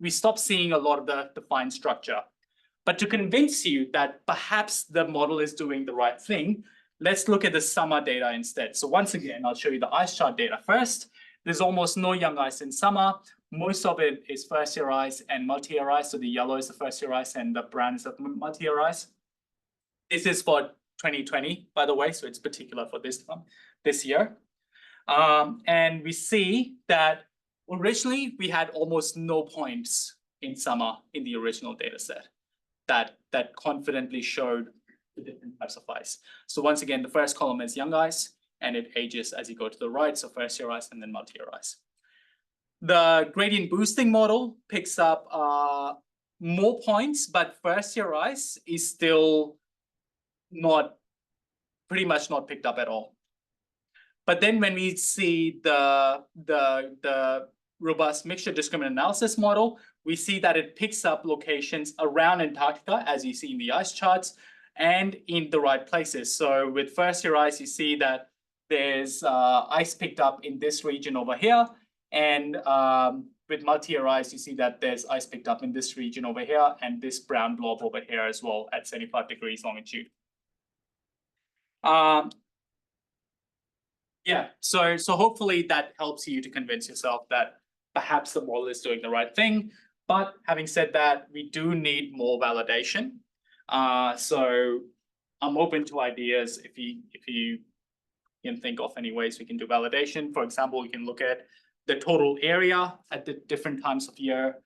we stop seeing a lot of the fine structure. But to convince you that perhaps the model is doing the right thing, let's look at the summer data instead. So once again, I'll show you the ice chart data first. There's almost no young ice in summer. Most of it is first year ice and multi-year ice. So the yellow is the first year ice and the brown is the multi-year ice. This is for 2020, by the way, so it's particular for this year. And we see that originally we had almost no points in summer in the original data set that confidently showed the different types of ice. So once again, the first column is young ice and it ages as you go to the right. So first year ice and then multi-year ice. The gradient boosting model picks up more points, but first year ice is still pretty much not picked up at all. But then when we see the robust mixture discriminant analysis model, we see that it picks up locations around Antarctica, as you see in the ice charts, and in the right places. So with first year ice, you see that there's ice picked up in this region over here, And with multi-year ice, you see that there's ice picked up in this region over here and this brown blob over here as well at 75 degrees longitude. Yeah, so hopefully that helps you to convince yourself that perhaps the model is doing the right thing. But having said that, we do need more validation. So I'm open to ideas if you can think of any ways we can do validation. For example, we can look at the total area at the different times of year,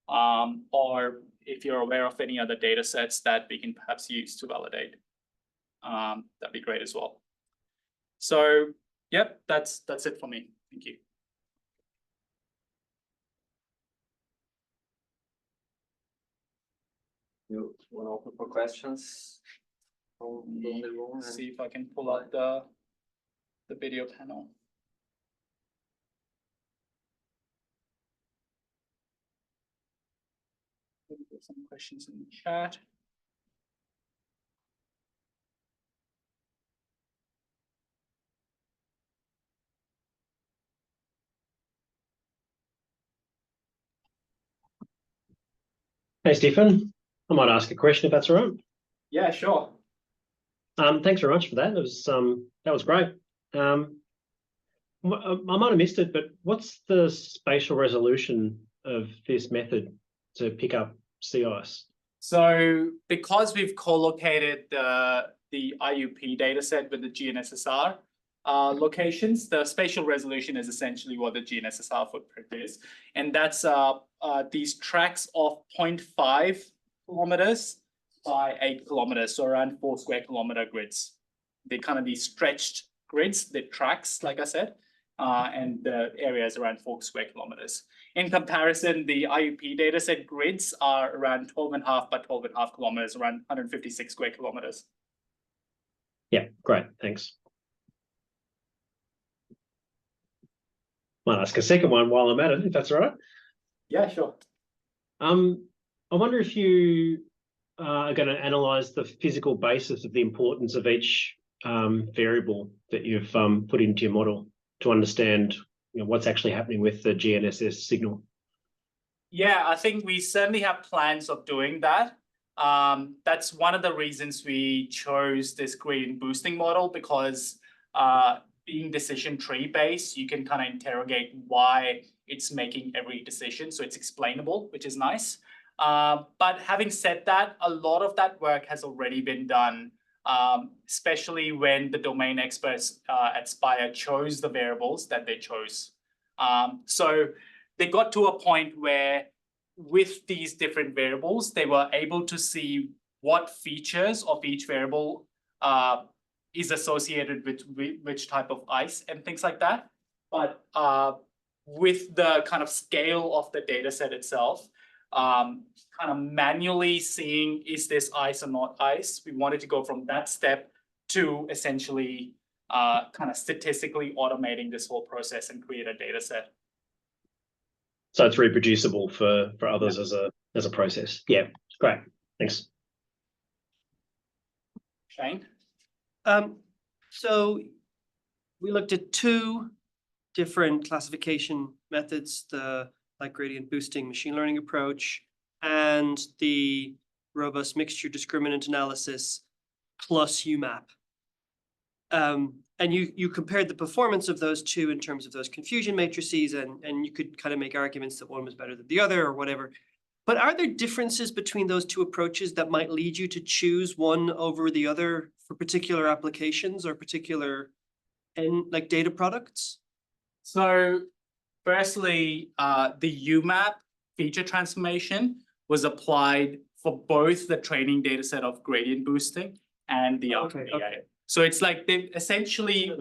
or if you're aware of any other data sets that we can perhaps use to validate, that'd be great as well. So, yep, that's it for me. Thank you. You want to open for questions from the room? See if I can pull out the video panel. There's some questions in the chat. Hey, Steefan, I might ask a question if that's all right. Yeah, sure. Thanks very much for that. That was great. I might have missed it, but what's the spatial resolution of this method to pick up sea ice? So because we've co-located the IUP dataset with the GNSS-R locations, the spatial resolution is essentially what the GNSS-R footprint is. And that's these tracks of 0.5 kilometers by 8 kilometers, so around 4 square kilometer grids. They kind of these stretched grids, the tracks, like I said, and the area is around 4 square kilometers. In comparison, the IUP dataset grids are around 12.5 by 12.5 kilometers, around 156 square kilometers. Yeah, great, thanks. Might ask a second one while I'm at it, if that's all right. Yeah, sure. I wonder if you are going to analyze the physical basis of the importance of each variable that you've put into your model to understand what's actually happening with the GNSS signal. Yeah, I think we certainly have plans of doing that. That's one of the reasons we chose this gradient boosting model, because being decision tree based, you can kind of interrogate why it's making every decision. So it's explainable, which is nice. But having said that, a lot of that work has already been done, especially when the domain experts at Spire chose the variables that they chose. So they got to a point where with these different variables, they were able to see what features of each variable is associated with which type of ice and things like that. But with the kind of scale of the data set itself, kind of manually seeing is this ice or not ice, we wanted to go from that step to essentially kind of statistically automating this whole process and create a data set. So it's reproducible for others as a process. Yeah, great. Thanks. Shane? So we looked at two different classification methods, the light gradient boosting machine learning approach and the robust mixture discriminant analysis plus UMAP. And you compared the performance of those two in terms of those confusion matrices, and you could kind of make arguments that one was better than the other or whatever. But are there differences between those two approaches that might lead you to choose one over the other for particular applications or particular like data products? So firstly, the UMAP feature transformation was applied for both the training data set of gradient boosting and the Okay. So it's like they essentially,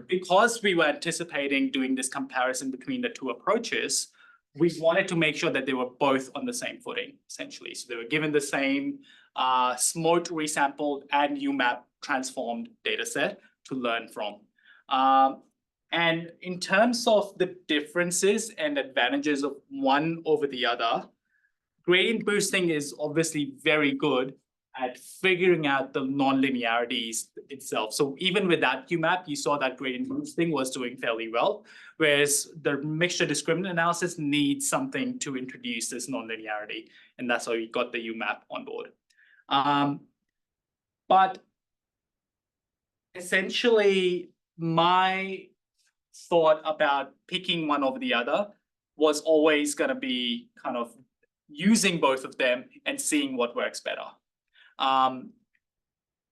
because we were anticipating doing this comparison between the two approaches, we wanted to make sure that they were both on the same footing, essentially. So they were given the same SMOT resampled and UMAP transformed data set to learn from. And in terms of the differences and advantages of one over the other, gradient boosting is obviously very good at figuring out the non-linearities itself. So even with that UMAP, you saw that gradient boosting was doing fairly well, whereas the mixture discriminant analysis needs something to introduce this non-linearity, and that's why we got the UMAP on board. But essentially, my thought about picking one over the other was always going to be kind of using both of them and seeing what works better.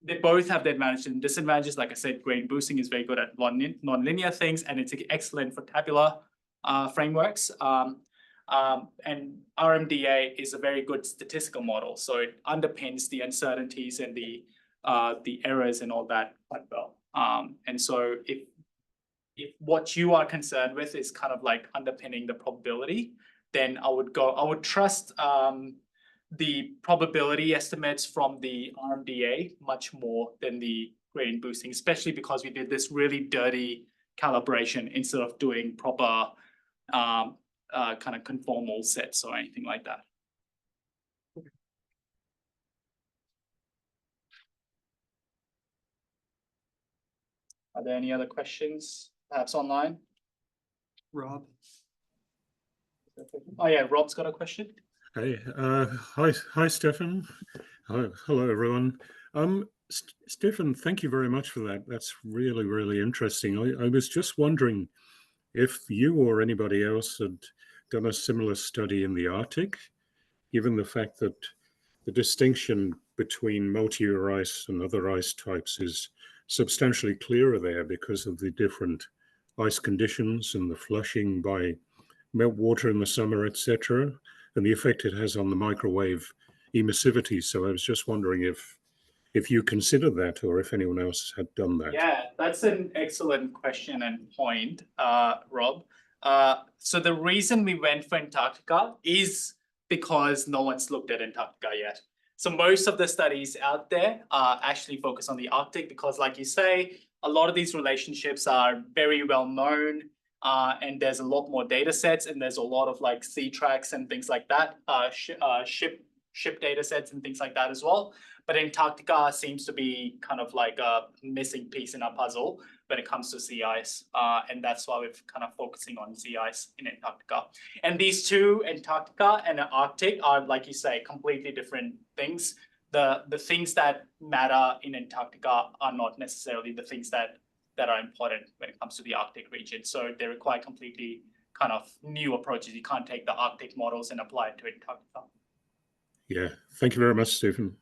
They both have the advantages and disadvantages. Like I said, gradient boosting is very good at non-linear things, and it's excellent for tabular frameworks. And RMDA is a very good statistical model, so it underpins the uncertainties and the errors and all that quite well. And so if what you are concerned with is kind of like underpinning the probability, then I would trust the probability estimates from the RMDA much more than the gradient boosting, especially because we did this really dirty calibration instead of doing proper kind of conformal sets or anything like that. Are there any other questions, perhaps online? Rob? Oh yeah, Rob's got a question. Hey, hi, Stefan. Hello, everyone. Stefan, thank you very much for that. That's really, really interesting. I was just wondering if you or anybody else had done a similar study in the Arctic, given the fact that the distinction between multi-year ice and other ice types is substantially clearer there because of the different ice conditions and the flushing by meltwater in the summer, etc., and the effect it has on the microwave emissivity. So I was just wondering if you consider that, or if anyone else had done that. Yeah, that's an excellent question and point, Rob. So the reason we went for Antarctica is because no one's looked at Antarctica yet. So most of the studies out there actually focus on the Arctic because, like you say, a lot of these relationships are very well known, and there's a lot more data sets, and there's a lot of like sea tracks and things like that, ship data sets and things like that as well. But Antarctica seems to be kind of like a missing piece in our puzzle when it comes to sea ice. And that's why we're kind of focusing on sea ice in Antarctica. And these two, Antarctica and the Arctic, are, like you say, completely different things. The things that matter in Antarctica are not necessarily the things that are important when it comes to the Arctic region. So they require completely kind of new approaches. You can't take the Arctic models and apply it to Antarctica. Yeah, thank you very much, Stephen.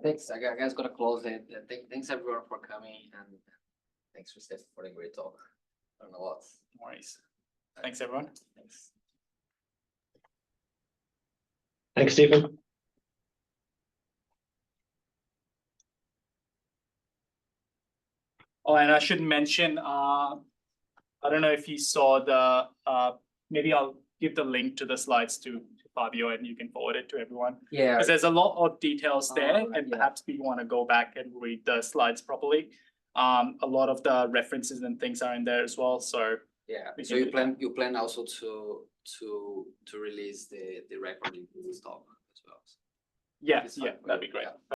Thanks. I guess gonna close it. Thanks everyone for coming, and thanks for Steph for the great talk. Learned a lot. No worries. Thanks, everyone. Thanks. Thanks, Stephen. Oh, and I should mention, I don't know if you saw the, maybe I'll give the link to the slides to Fabio and you can forward it to everyone. Yeah. Because there's a lot of details there, and yeah. perhaps we want to go back and read the slides properly. A lot of the references and things are in there as well. So Yeah. So you plan also to release the recording of this talk as well. yeah, that'd be great.